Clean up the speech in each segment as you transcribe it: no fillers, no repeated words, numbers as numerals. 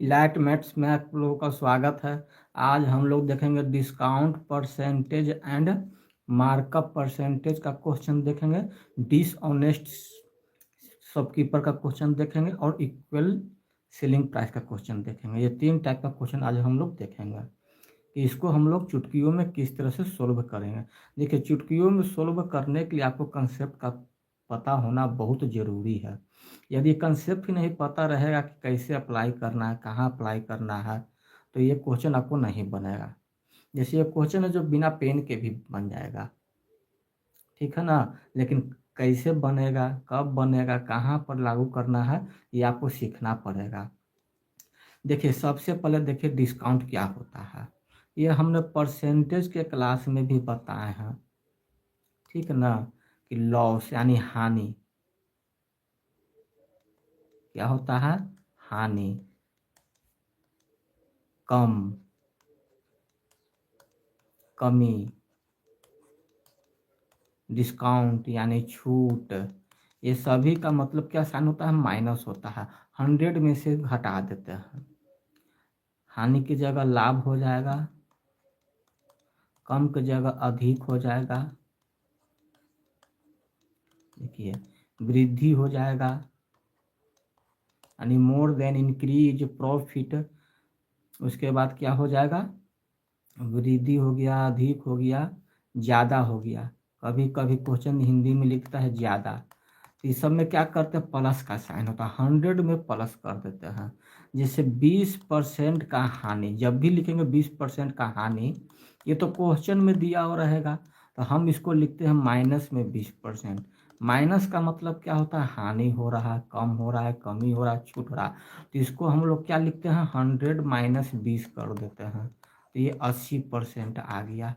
Elite maths में आप लोगों का स्वागत है। आज हम लोग देखेंगे discount percentage and markup percentage का क्वेश्चन देखेंगे। डिसऑनेस्ट शॉपकीपर का क्वेश्चन देखेंगे और इक्वल सेलिंग प्राइस का क्वेश्चन देखेंगे। ये 3 टाइप का क्वेश्चन आज हम लोग देखेंगे कि इसको हम लोग चुटकियों में किस तरह से सोल्व करेंगे। देखिए, चुटकियों में सोल्व करने के लिए आपको कंसेप्ट का पता होना बहुत ज़रूरी है। यदि कंसेप्ट ही नहीं पता रहेगा कि कैसे अप्लाई करना है, कहाँ अप्लाई करना है, तो ये क्वेश्चन आपको नहीं बनेगा। जैसे ये क्वेश्चन है जो बिना पेन के भी बन जाएगा, ठीक है ना। लेकिन कैसे बनेगा, कब बनेगा, कहाँ पर लागू करना है, ये आपको सीखना पड़ेगा। देखिए, सबसे पहले देखिए डिस्काउंट क्या होता है। ये हमने परसेंटेज के क्लास में भी बताए हैं, ठीक है ना, कि लॉस यानी हानि। क्या होता है? हानि, कम, कमी। डिस्काउंट यानी छूट। ये सभी का मतलब क्या साइन होता है? माइनस होता है। 100 में से घटा देते हैं। हानि की जगह लाभ हो जाएगा, कम की जगह अधिक हो जाएगा, देखिए वृद्धि हो जाएगा यानी मोर देन इंक्रीज प्रॉफिट। उसके बाद क्या हो जाएगा? वृद्धि हो गया, अधिक हो गया, ज़्यादा हो गया। कभी कभी क्वेश्चन हिंदी में लिखता है ज़्यादा, तो इस सब में क्या करते हैं? प्लस का साइन होता है। 100 में प्लस कर देते हैं। जैसे 20% का हानि, जब भी लिखेंगे 20% का हानि, ये तो क्वेश्चन में दिया हुआ रहेगा, तो हम इसको लिखते हैं माइनस में 20%। माइनस का मतलब क्या होता है? हानि हो रहा है, कम हो रहा है, कमी हो रहा है, छूट हो रहा है। तो इसको हम लोग क्या लिखते हैं? 100 माइनस 20 कर देते हैं, तो ये 80% आ गया।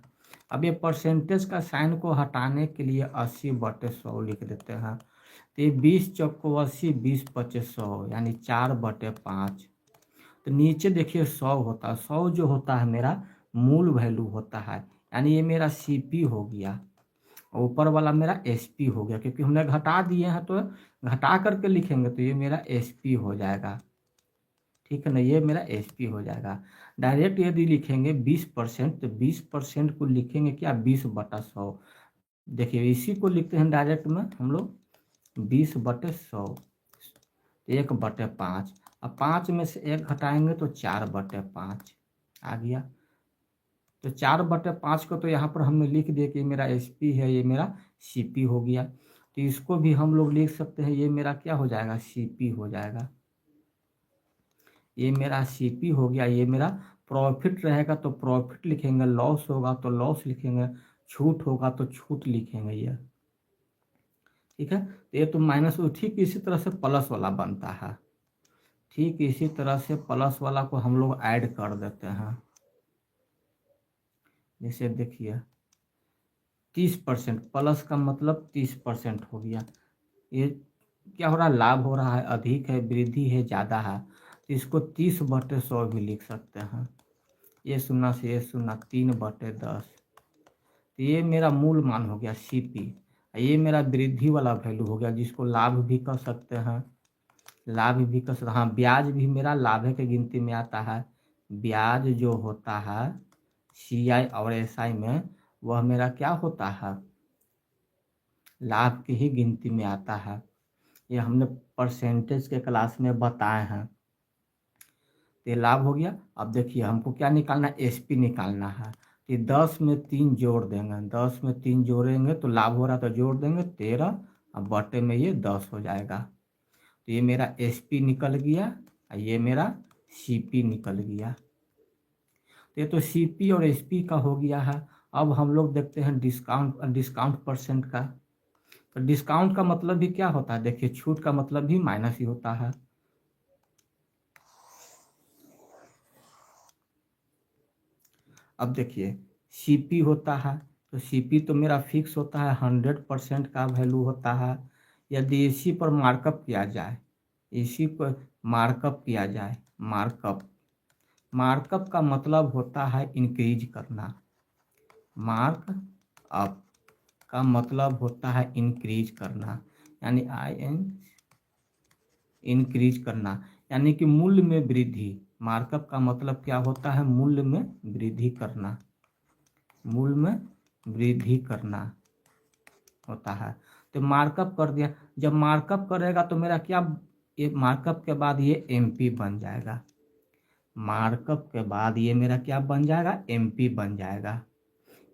अब ये परसेंटेज का साइन को हटाने के लिए 80/100 लिख देते हैं। तो ये 20 चौको 80, 20×5 100 यानी 4/5। तो नीचे देखिए 100 होता है। 100 जो होता है मेरा मूल वैल्यू होता है, यानी ये मेरा सीपी हो गया। ऊपर वाला मेरा एसपी हो गया, क्योंकि हमने घटा दिए हैं तो घटा करके लिखेंगे तो ये मेरा एसपी हो जाएगा, ठीक है ना। ये मेरा एसपी हो जाएगा। डायरेक्ट यदि लिखेंगे 20%, तो 20% को लिखेंगे क्या? 20/100। देखिए इसी को लिखते हैं डायरेक्ट में हम लोग 20/100, 1/5। अब 5 में से 1 घटाएंगे तो 4/5 आ गया। तो 4/5 को तो यहाँ पर हमने लिख दिया कि ये मेरा एसपी है, ये मेरा सीपी हो गया। तो इसको भी हम लोग लिख सकते हैं, ये मेरा क्या हो जाएगा? सीपी हो जाएगा। ये मेरा सीपी हो गया। ये मेरा प्रॉफिट रहेगा तो प्रॉफिट लिखेंगे, लॉस होगा तो लॉस लिखेंगे, छूट होगा तो छूट लिखेंगे ये, ठीक है। तो ये तो माइनस, ठीक इसी तरह से प्लस वाला बनता है। ठीक इसी तरह से प्लस वाला को हम लोग ऐड कर देते हैं। जैसे देखिए 30%, प्लस का मतलब 30% हो गया। ये क्या हो रहा है? लाभ हो रहा है, अधिक है, वृद्धि है, ज़्यादा है। तो इसको 30/100 भी लिख सकते हैं। ये 0 से ये 0, 3/10। तो ये मेरा मूल मान हो गया सीपी। ये मेरा वृद्धि वाला वैल्यू हो गया, जिसको लाभ भी कह सकते हैं। लाभ भी कह सकते, हाँ ब्याज भी मेरा लाभ के गिनती में आता है। ब्याज जो होता है सीआई और एसआई में, वह मेरा क्या होता है? लाभ की ही गिनती में आता है। ये हमने परसेंटेज के क्लास में बताए हैं। तो ये लाभ हो गया। अब देखिए हमको क्या निकालना है? एसपी निकालना है। तो 10 में 3 जोड़ देंगे, 10 में 3 जोड़ेंगे तो लाभ हो रहा तो जोड़ देंगे 13, अब बटे में ये 10 हो जाएगा। तो ये मेरा एसपी निकल गया और ये मेरा सीपी निकल गया। तो ये तो सीपी और एसपी का हो गया है। अब हम लोग देखते हैं डिस्काउंट परसेंट का। तो डिस्काउंट का मतलब भी क्या होता है? देखिए छूट का मतलब भी माइनस ही होता है। अब देखिए सीपी होता है, तो सीपी तो मेरा फिक्स होता है, 100% का वैल्यू होता है। यदि इसी पर मार्कअप किया जाए, इसी पर मार्कअप किया जाए, मार्कअप, मार्कअप का मतलब होता है इंक्रीज करना। मार्क अप का मतलब होता है इंक्रीज करना, यानी इंक्रीज करना, यानी कि मूल्य में वृद्धि। मार्कअप का मतलब क्या होता है? मूल्य में वृद्धि करना, मूल्य में वृद्धि करना होता है। तो मार्कअप कर दिया, जब मार्कअप करेगा तो मेरा क्या, ये मार्कअप के बाद ये एमपी बन जाएगा, मार्कअप के बाद ये मेरा क्या बन जाएगा? एमपी बन जाएगा।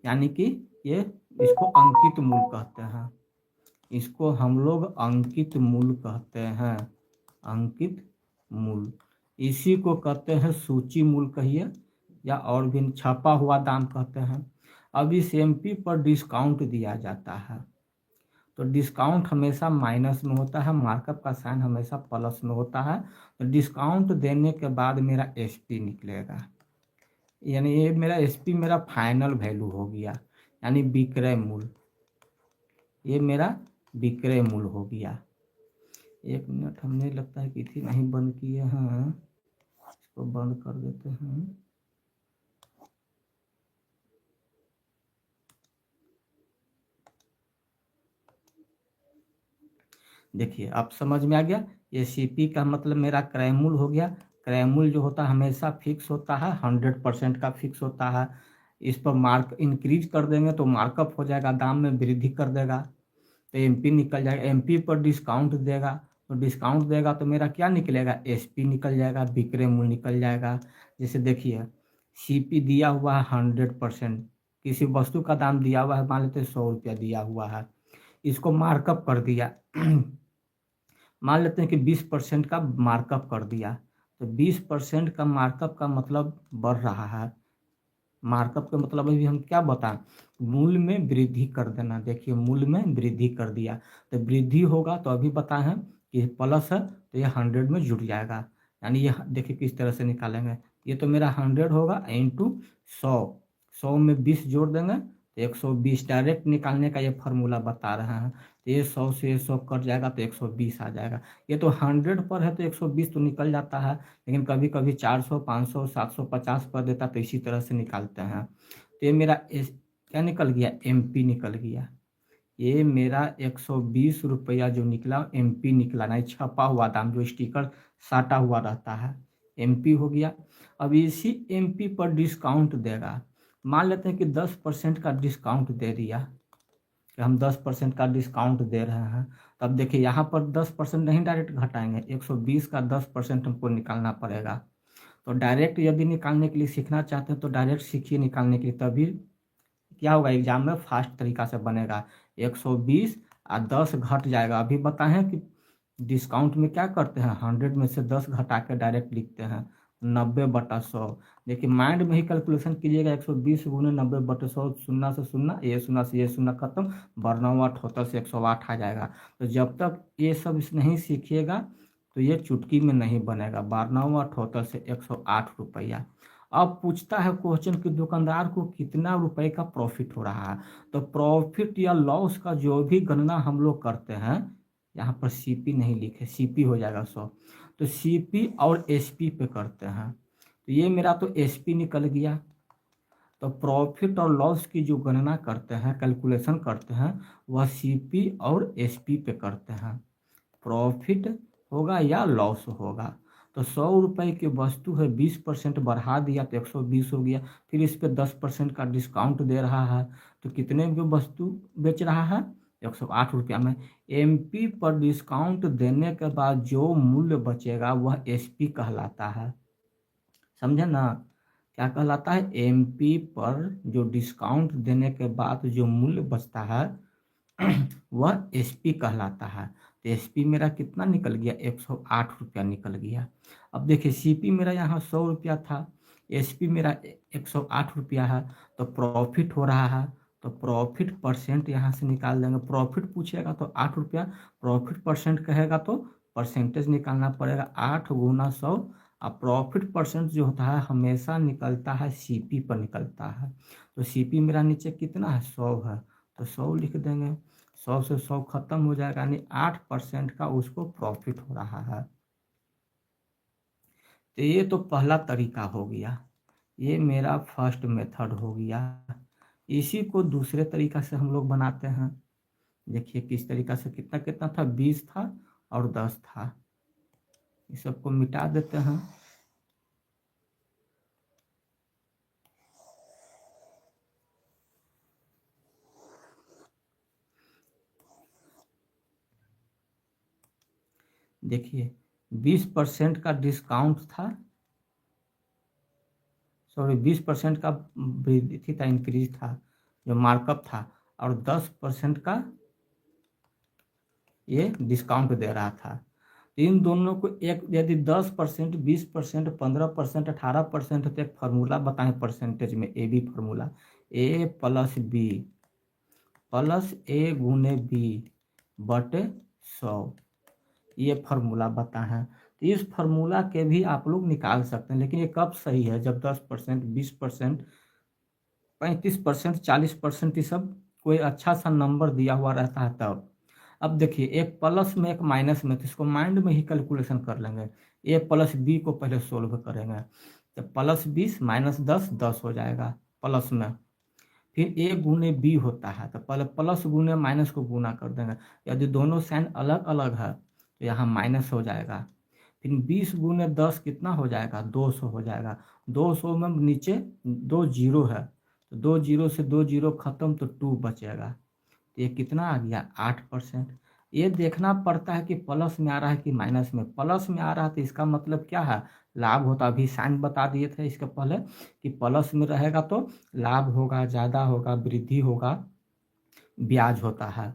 यानी कि ये, इसको अंकित मूल्य कहते हैं, इसको हम लोग अंकित मूल्य कहते हैं, अंकित मूल्य। इसी को कहते हैं सूची मूल्य कहिए, या और भी छपा हुआ दाम कहते हैं। अब इस एमपी पर डिस्काउंट दिया जाता है, तो डिस्काउंट हमेशा माइनस में होता है, मार्कअप का साइन हमेशा प्लस में होता है। तो डिस्काउंट देने के बाद मेरा एसपी निकलेगा, यानी ये मेरा एसपी मेरा फाइनल वैल्यू हो गया, यानी विक्रय मूल्य, ये मेरा विक्रय मूल्य हो गया। एक मिनट, हमने लगता है कि थी नहीं बंद किए हैं, इसको बंद कर देते हैं। देखिए अब समझ में आ गया, ये सीपी का मतलब मेरा क्रय मूल्य हो गया। क्रय मूल्य जो होता है हमेशा फिक्स होता है, 100% का फिक्स होता है। इस पर मार्क इंक्रीज कर देंगे तो मार्कअप हो जाएगा, दाम में वृद्धि कर देगा, तो एमपी निकल जाएगा। एमपी पर डिस्काउंट देगा, तो डिस्काउंट देगा तो मेरा क्या निकलेगा? एसपी निकल जाएगा, विक्रय मूल्य निकल जाएगा। जैसे देखिए सीपी दिया हुआ है 100%, किसी वस्तु का दाम दिया हुआ है, मान लेते 100 रुपया दिया हुआ है, इसको मार्कअप कर दिया मान लेते हैं कि 20% का मार्कअप कर दिया, तो 20% का मार्कअप का मतलब बढ़ रहा है। मार्कअप का मतलब अभी हम क्या बताएं? मूल्य में वृद्धि कर देना। देखिए मूल्य में वृद्धि कर दिया, तो वृद्धि होगा तो अभी बताए हैं कि प्लस है तो ये 100 में जुड़ जाएगा। यानी ये देखिए किस तरह से निकालेंगे, ये तो मेरा 100 होगा इंटू 100, 100 में 20 जोड़ देंगे तो 120। डायरेक्ट निकालने का ये फार्मूला बता रहे हैं, तो ये 100 से 100 कट जाएगा तो 120 आ जाएगा। ये तो 100 पर है तो 120 तो निकल जाता है, लेकिन कभी कभी 400, 500, 750 पर देता, तो इसी तरह से निकालते हैं। तो ये मेरा क्या निकल गया? एमपी निकल गया। ये मेरा 120 रुपया जो निकला एमपी निकला, नहीं छपा हुआ दाम जो स्टिकर साटा हुआ रहता है, एमपी हो गया। अब इसी एमपी पर डिस्काउंट देगा, मान लेते हैं कि 10% का डिस्काउंट दे दिया, कि हम 10% का डिस्काउंट दे रहे हैं। तब देखिए यहाँ पर 10% नहीं डायरेक्ट घटाएंगे, 120 का 10% हमको निकालना पड़ेगा। तो डायरेक्ट यदि निकालने के लिए सीखना चाहते हैं तो डायरेक्ट सीखिए निकालने के लिए, तभी क्या होगा एग्जाम में फास्ट तरीका से बनेगा। 120 और 10 घट जाएगा। अभी बताएं कि डिस्काउंट में क्या करते हैं, 100 में से 10 घटा के डायरेक्ट लिखते हैं 90/100। देखिए माइंड में ही कैलकुलेशन कीजिएगा, 120 गुने 90/100, शून्य से शून्य, ये शून्य से ये शून्य खत्म, बरनवा अठहत्तर से 108 आ जाएगा। तो जब तक ये सब नहीं सीखिएगा तो ये चुटकी में नहीं बनेगा। 92 से 108 रुपया। अब पूछता है क्वेश्चन कि दुकानदार को कितना रुपए का प्रॉफिट हो रहा है। तो प्रॉफिट या लॉस का जो भी गणना हम लोग करते हैं, यहाँ पर सीपी नहीं लिखे, सीपी हो जाएगा 100, तो सीपी और एसपी पे करते हैं। तो ये मेरा तो एसपी निकल गया। तो प्रॉफिट और लॉस की जो गणना करते हैं, कैलकुलेशन करते हैं, वह सीपी और एसपी पे करते हैं। प्रॉफिट होगा या लॉस होगा। तो 100 रुपए की वस्तु है, 20% बढ़ा दिया तो 120 हो गया, फिर इस पे 10% का डिस्काउंट दे रहा है, तो कितने की वस्तु बेच रहा है? 108 रुपया में। एमपी पर डिस्काउंट देने के बाद जो मूल्य बचेगा वह एसपी कहलाता है, समझे ना? क्या कहलाता है? एमपी पर जो डिस्काउंट देने के बाद जो मूल्य बचता है वह एसपी कहलाता है। तो एसपी मेरा कितना निकल गया? 108 रुपया निकल गया। अब देखिए सीपी मेरा यहाँ 100 रुपया था, एसपी मेरा 108 रुपया है, तो प्रॉफिट हो रहा है, तो प्रॉफिट परसेंट यहाँ से निकाल देंगे। प्रॉफिट पूछेगा तो 8 रुपया, प्रॉफिट परसेंट कहेगा तो परसेंटेज निकालना पड़ेगा, 8 गुना 100। अब प्रॉफिट परसेंट जो होता है हमेशा निकलता है सीपी पर निकलता है। तो सीपी मेरा नीचे कितना है? 100 है, तो 100 लिख देंगे, 100 से 100 खत्म हो जाएगा, यानी 8% का उसको प्रॉफिट हो रहा है। तो ये तो पहला तरीका हो गया, ये मेरा फर्स्ट मेथड हो गया। इसी को दूसरे तरीका से हम लोग बनाते हैं। देखिए किस तरीका से, कितना कितना था? 20 था और 10 था, इस सबको मिटा देते हैं। देखिए 20% का डिस्काउंट था, सॉरी 20% का वृद्धि था, इंक्रीज था जो मार्कअप था, और 10% का ये डिस्काउंट दे रहा था। तो इन दोनों को एक, यदि 10%, 20%, 15%, 18%, तो एक फार्मूला बताएं परसेंटेज में, a b formula, a plus b plus a गुने बी बटे 100, ये फार्मूला बताएं। तो इस फार्मूला के भी आप लोग निकाल सकते हैं, लेकिन ये कब सही है, जब 10%, 20%, 35%, 40% ये सब कोई अच्छा सा नंबर दिया हुआ रहता है तब। अब देखिए एक प्लस में एक माइनस में, तो इसको माइंड में ही कैलकुलेशन कर लेंगे। ए प्लस बी को पहले सोल्व करेंगे, तो प्लस 20 माइनस 10, 10 हो जाएगा प्लस में। फिर ए गुने बी होता है, तो पहले प्लस गुने माइनस को गुना कर देंगे। यदि दोनों साइन अलग अलग है तो यहाँ माइनस हो जाएगा। फिर 20 गुने 10 कितना हो जाएगा, 200 हो जाएगा। 200 में नीचे 2 जीरो है, तो 2 जीरो से 2 जीरो खत्म, तो 2 बचेगा। तो ये कितना आ गया, 8%। ये देखना पड़ता है कि प्लस में आ रहा है कि माइनस में। प्लस में आ रहा है तो इसका मतलब क्या है, लाभ होता। अभी साइन बता दिए थे इसके पहले कि प्लस में रहेगा तो लाभ होगा, ज़्यादा होगा, वृद्धि होगा, ब्याज होता है,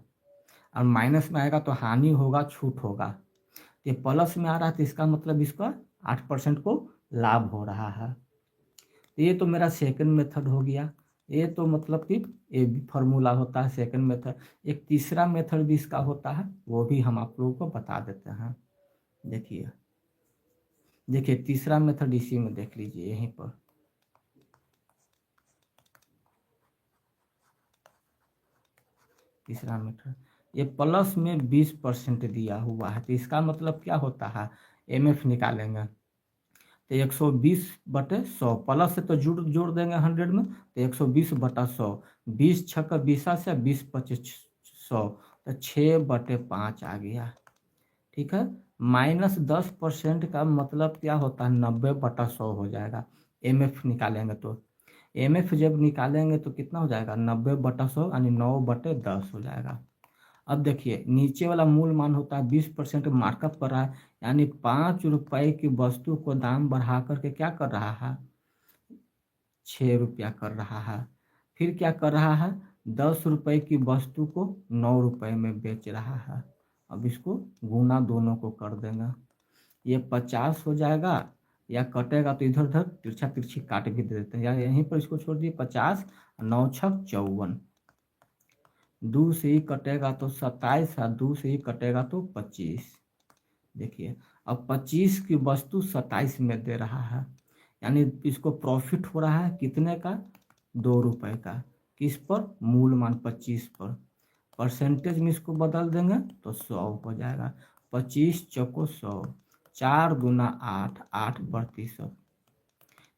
और माइनस में आएगा तो हानि होगा, छूट होगा। तो ये प्लस में आ रहा है तो इसका मतलब इसका 8% को लाभ हो रहा है। तो ये तो मेरा सेकंड मेथड हो गया। ये तो मतलब कि ये भी फार्मूला होता है सेकंड मेथड। एक तीसरा मेथड भी इसका होता है, वो भी हम आप लोगों को बता देते हैं। देखिए देखिए तीसरा मेथड इसी में देख लीजिए, यहीं पर। तीसरा मेथड, ये प्लस में 20% दिया हुआ है, तो इसका मतलब क्या होता है, एमएफ निकालेंगे तो 120 बटे 100, प्लस से तो जोड़ जोड़ देंगे 100 में, तो 120 बटा 100, 20 छक्का 20 से 20 25 100, तो 6 बटे 5 आ गया। ठीक है, माइनस 10% का मतलब क्या होता है, 90 बटा 100 हो जाएगा। एमएफ निकालेंगे तो, एमएफ जब निकालेंगे तो कितना हो जाएगा, 90 बटा 100 यानी 9 बटे 10 हो जाएगा। अब देखिए नीचे वाला मूल मान होता है 20% मार्कअप कर रहा है, यानी 5 रुपए की वस्तु को दाम बढ़ा करके क्या कर रहा है, 6 रुपया कर रहा है। फिर क्या कर रहा है, 10 रुपए की वस्तु को 9 रुपए में बेच रहा है। अब इसको गुना दोनों को कर देंगे, ये 50 हो जाएगा, या कटेगा तो इधर उधर तिरछा तिरछी काट भी दे देते हैं, या यहीं पर इसको छोड़ दिए 50, 9 छक 54, 2 से ही कटेगा तो 27, और 2 से ही कटेगा तो 25। देखिए अब 25 की वस्तु 27 में दे रहा है, यानी इसको प्रॉफिट हो रहा है कितने का, 2 रुपए का। किस पर, मूल मान 25 पर। परसेंटेज में इसको बदल देंगे तो 100 हो जाएगा। 25 चौको 100, 4 गुना 8, 8%।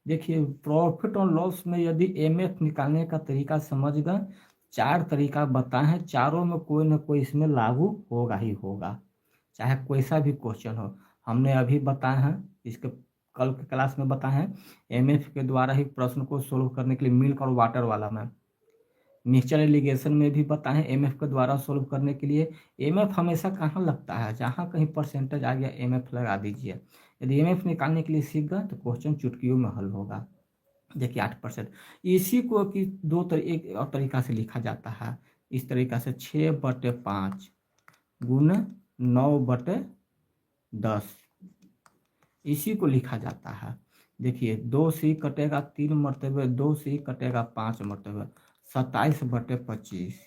देखिए प्रॉफिट और लॉस में यदि एमएफ निकालने का तरीका समझ गए, 4 तरीका बताए हैं, चारों में कोई ना कोई इसमें लागू होगा ही होगा, चाहे कोई सा भी क्वेश्चन हो। हमने अभी बताए हैं, इसके कल के क्लास में बताए हैं, एमएफ के द्वारा ही प्रश्न को सोल्व करने के लिए, मिल्क और वाटर वाला में। मिक्सचर एलिगेशन में भी बताएं एमएफ के द्वारा सोल्व करने के लिए। एमएफ हमेशा कहाँ लगता है, जहाँ कहीं परसेंटेज आ गया एमएफ लगा दीजिए। यदि एमएफ निकालने के लिए सीख गए तो क्वेश्चन चुटकियों में हल होगा। देखिए 8%, इसी को कि एक और तरीका से लिखा जाता है, इस तरीका से 6/5 गुण 9/10, इसी को लिखा जाता है। देखिए 2 से ही कटेगा 3 मरतबे, 2 से ही कटेगा 5 मरतबे, 27/25।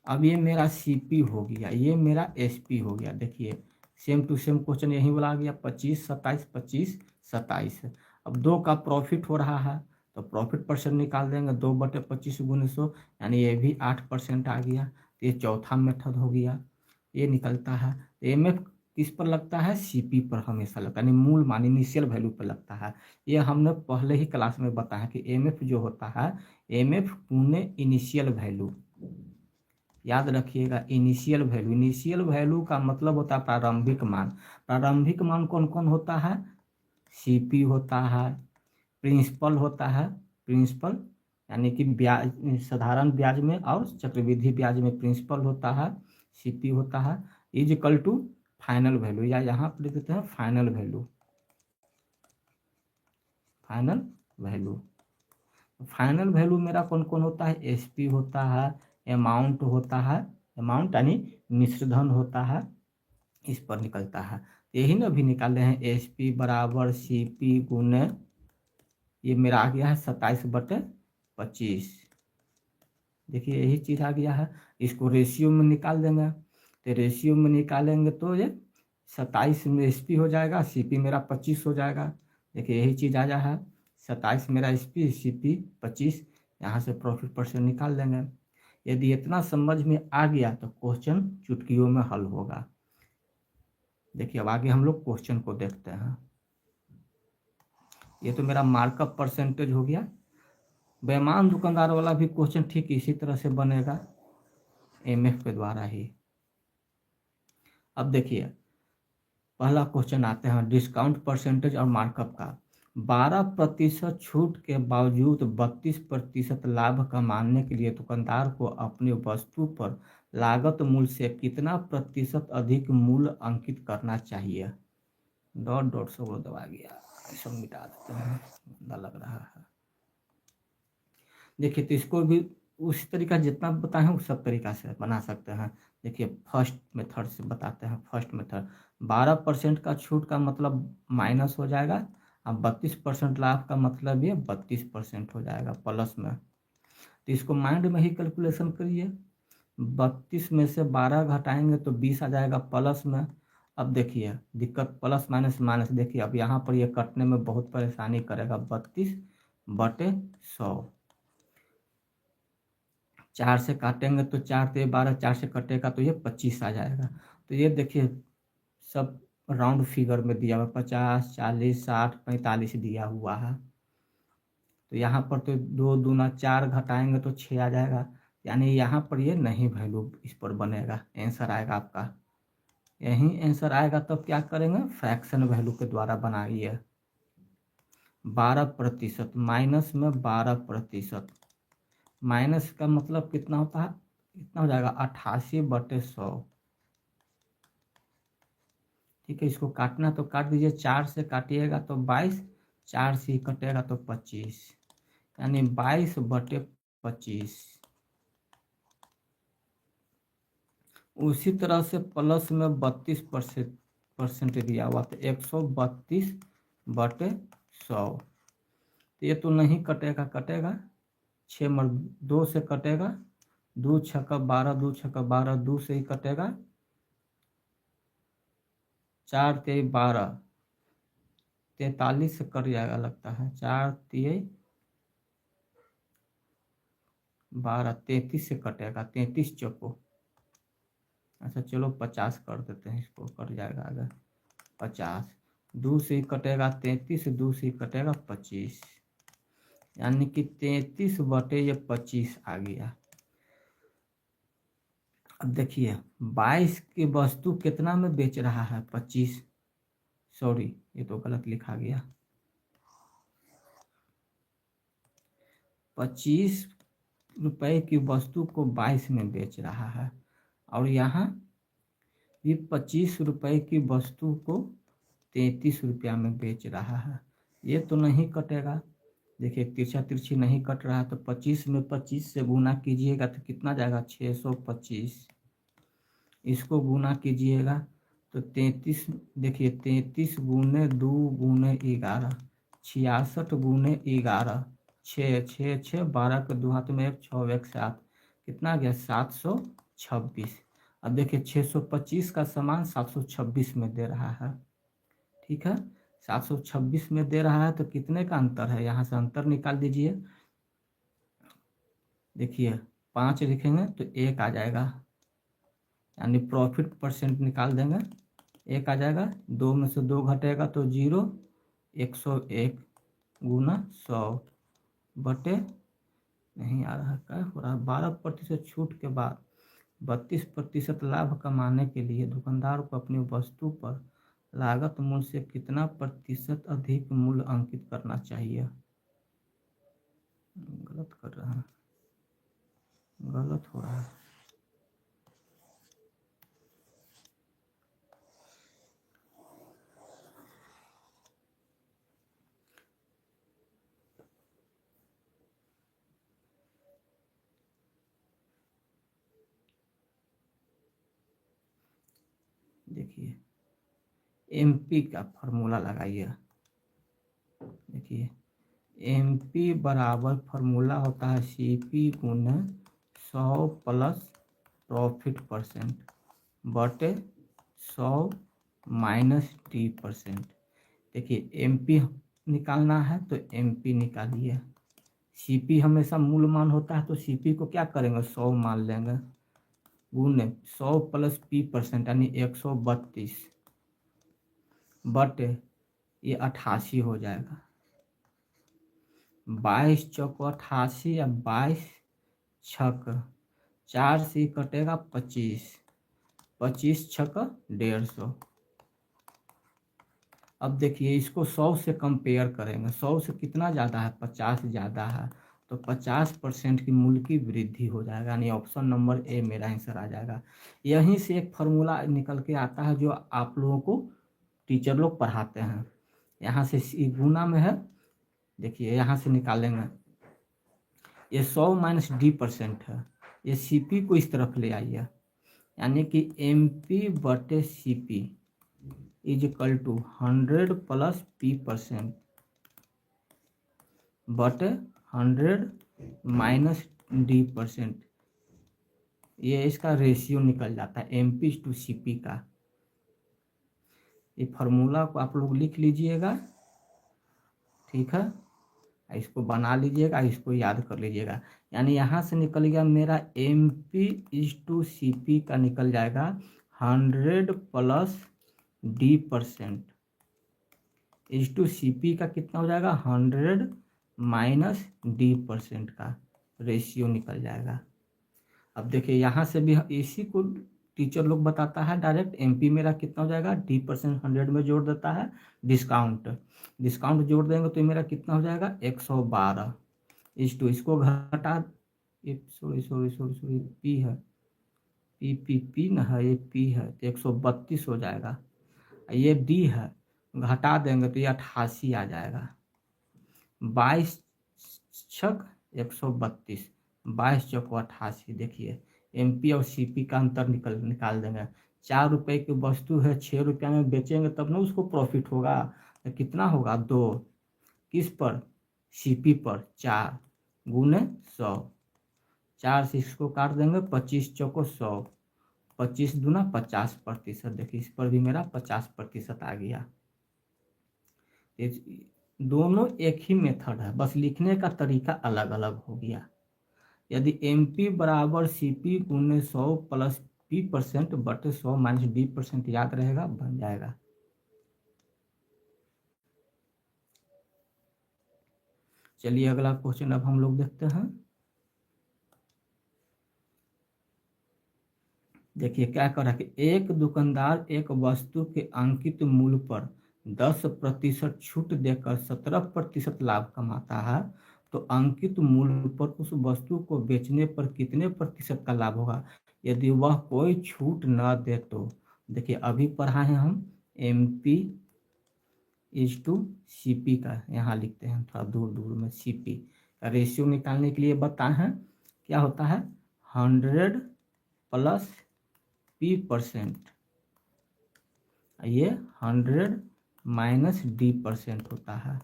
अब ये मेरा सीपी हो गया, ये मेरा एसपी हो गया। देखिए सेम टू सेम क्वेश्चन यही वाला आ गया, 25 27 25 27। अब 2 का प्रॉफिट हो रहा है तो प्रॉफिट परसेंट निकाल देंगे, 2/25 गुने 100, यानी ये भी 8% आ गया। तो ये चौथा मेथड हो गया, ये निकलता है। एमएफ किस पर लगता है, सीपी पर हमेशा लगता है, यानी मूल मान इनिशियल वैल्यू पर लगता है। ये हमने पहले ही क्लास में बताया कि एमएफ जो होता है, एमएफ गुने इनिशियल वैल्यू, याद रखिएगा इनिशियल वैल्यू। इनिशियल वैल्यू का मतलब होता है प्रारंभिक मान। प्रारंभिक मान कौन कौन होता है, सीपी होता है, प्रिंसिपल होता है, प्रिंसिपल यानी कि ब्याज, साधारण ब्याज में और चक्रवृद्धि ब्याज में प्रिंसिपल होता है, CP होता है is equal to final value, या यहाँ पर लिख देते हैं final value, final value. Final value मेरा कौन कौन होता है, SP होता है, अमाउंट होता है, अमाउंट यानी मिश्रधन होता है, इस पर निकलता है। यही ना अभी निकाले हैं SP बराबर CP गुने, ये मेरा आ गया है 27/25। देखिए यही चीज़ आ गया है। इसको रेशियो में निकाल देंगे, तो रेशियो में निकालेंगे तो ये 27 में SP हो जाएगा, CP मेरा 25 हो जाएगा। देखिए यही चीज़ आ जाए है, 27 मेरा SP, CP 25, यहाँ से प्रॉफिट परसेंट निकाल देंगे। यदि इतना समझ में आ गया तो क्वेश्चन चुटकियों में हल होगा। देखिए अब आगे हम लोग क्वेश्चन को देखते हैं। ये तो मेरा मार्कअप परसेंटेज हो गया। बेईमान दुकानदार वाला भी क्वेश्चन ठीक इसी तरह से बनेगा, MF के द्वारा ही। अब देखिए पहला क्वेश्चन आते हैं डिस्काउंट परसेंटेज और मार्कअप का। 12% छूट के बावजूद 32% लाभ कमाने के लिए दुकानदार को अपनी वस्तु पर लागत मूल्य से कितना प्रतिशत अधिक मूल्य अंकित करना चाहिए। डॉट डॉट से वो दबा गया, सब मिटा देते हैं, गंदा लग रहा है। देखिए तो इसको भी उसी तरीका जितना बताए हैं उस सब तरीका से बना सकते हैं। देखिए फर्स्ट मेथड से बताते हैं। फर्स्ट मेथड 12% का छूट का मतलब माइनस हो जाएगा, अब 32% लाभ का मतलब ये 32% हो जाएगा प्लस में। तो इसको माइंड में ही कैलकुलेशन करिए, 32 में से 12 घटाएंगे तो 20 आ जाएगा प्लस में। अब देखिए दिक्कत प्लस माइनस माइनस, देखिए अब यहाँ पर ये कटने में बहुत परेशानी करेगा। 32/100, 4 से काटेंगे तो 4 से 12, 4 से कटेगा तो ये 25 आ जाएगा। तो ये देखिए सब राउंड फिगर में दिया हुआ 50, 40, 60, 45 दिया हुआ है। तो यहाँ पर तो 2 दूना 4 घटाएंगे तो 6 आ जाएगा, यानी यहाँ पर ये नहीं वैल्यू इस पर बनेगा, आंसर आएगा आपका यही आंसर आएगा। तब क्या करेंगे, फ्रैक्शन वैल्यू के द्वारा बनाइए। 12% माइनस में 12%, माइनस का मतलब कितना होता है, कितना हो जाएगा 88/100। ठीक है, इसको काटना तो काट दीजिए, 4 से काटिएगा तो 22, 4 से कटेगा तो 25, यानी 22/25। उसी तरह से प्लस में 32% दिया हुआ था, 132/100। तो ये तो नहीं कटेगा, कटेगा 6 मर 2 से कटेगा, 2 छक्का 12, 2 छक्का 12, 2 से ही कटेगा, 4 ते 12, 43 से कट जाएगा लगता है, 4 तिये 12, 33 से कटेगा, 33 चौको, अच्छा चलो 50 कर देते हैं, इसको कट जाएगा अगर 50, 2 से ही कटेगा 33, 2 से ही कटेगा 25, यानी कि 33/25 आ गया। अब देखिए 22 की वस्तु कितना में बेच रहा है, 25, सॉरी ये तो गलत लिखा गया, 25 रुपए की वस्तु को 22 में बेच रहा है, और यहाँ ये 25 रुपए की वस्तु को 33 रुपया में बेच रहा है। ये तो नहीं कटेगा, देखिए तिरछा तिरछी नहीं कट रहा है, तो 25 में 25 से गुना कीजिएगा तो कितना जाएगा, 625। इसको गुना कीजिएगा तो 33, देखिए 33 गुने 2 गुने 11, 66 गुने 11, 6 6 6, 12 के 2 हाथ में 1, 6 1 7, कितना गया 726। अब देखिए 625 का सामान 726 में दे रहा है, ठीक है 726 में दे रहा है, तो कितने का अंतर है, यहाँ से अंतर निकाल दीजिए। देखिए 5 लिखेंगे तो 1 आ जाएगा, यानी प्रॉफिट परसेंट निकाल देंगे, 1 आ जाएगा, 2 में से 2 घटेगा तो 0, 101 गुना 100 बटे, नहीं आ रहा, क्या हो रहा, 12% छूट के बाद 32% लाभ कमाने के लिए दुकानदार को अपनी वस्तु पर लागत मूल्य से कितना प्रतिशत अधिक मूल्य अंकित करना चाहिए। गलत कर रहा है, गलत हो रहा है। देखिए एमपी का फॉर्मूला लगाइए। देखिए एमपी बराबर फॉर्मूला होता है सीपी गुना 100 प्लस प्रॉफिट परसेंट बटे 100 माइनस टी%। देखिए एमपी निकालना है तो एमपी निकालिए। सीपी हमेशा मूल मान होता है तो सीपी को क्या करेंगे 100 मान लेंगे गुने 100 प्लस p% यानी 132 बटे ये 88 हो जाएगा। 22 चौक 88 या 22 छक 4 से कटेगा 25, 25 छक 150। अब देखिए इसको 100 से कंपेयर करेंगे। 100 से कितना ज़्यादा है 50 ज़्यादा है तो 50% की मूल्य की वृद्धि हो जाएगा यानी ऑप्शन नंबर ए मेरा आंसर आ जाएगा। यहीं से एक फार्मूला निकल के आता है जो आप लोगों को टीचर लोग पढ़ाते हैं। यहाँ से गुना में है, देखिए यहाँ से निकालेंगे। ये 100 माइनस डी% है, ये सीपी को इस तरफ ले आइए यानी कि एमपी बटे CP is equal to 100 plus p% बटे 100 माइनस डी%। ये इसका रेशियो निकल जाता है एमपी टू सीपी का। ये फार्मूला को आप लोग लिख लीजिएगा, ठीक है, इसको बना लीजिएगा, इसको याद कर लीजिएगा। यानी यहाँ से निकल गया मेरा एमपी इज टू सीपी का निकल जाएगा 100 plus D% is to CP का कितना हो जाएगा 100 माइनस डी% का रेशियो निकल जाएगा। अब देखिए यहाँ से भी इसी को टीचर लोग बताता है डायरेक्ट। एमपी मेरा कितना हो जाएगा डी% 100 में जोड़ देता है, डिस्काउंट जोड़ देंगे तो मेरा कितना हो जाएगा 112 इस टू इसको घटा सॉरी पी है, पी न है, ये पी है तो 132 हो जाएगा। ये डी है, घटा देंगे तो ये 88 आ जाएगा। 22 छक 132, 22 चौक 88। देखिए एमपी और सीपी का अंतर निकाल देंगे। 4 रुपए की वस्तु है 6 रुपया में बेचेंगे तब ना उसको प्रॉफिट होगा, तो कितना होगा 2, किस पर सीपी पर 4 गुने 100, 4 से इसको काट देंगे 25 चौको 100, 25 दूना 50%। देखिए इस पर भी मेरा 50% आ गया। दोनों एक ही मेथड है, बस लिखने का तरीका अलग अलग हो गया। यदि एमपी बराबर सीपी गुने 100 प्लस p% बटे 100 माइनस डी% याद रहेगा, बन जाएगा। चलिए अगला क्वेश्चन अब हम लोग देखते हैं। देखिए क्या कर रहा है कि एक दुकानदार एक वस्तु के अंकित मूल्य पर 10% छूट देकर 17% लाभ कमाता है, तो अंकित मूल्य पर उस वस्तु को बेचने पर कितने प्रतिशत का लाभ होगा यदि वह कोई छूट न दे तो। देखिए अभी पढ़ा है हम एमपी इज टू सीपी का, यहाँ लिखते हैं थोड़ा दूर दूर में। सीपी का रेशियो निकालने के लिए बताए हैं क्या होता है 100 प्लस p%, ये 100 माइनस डी% होता है।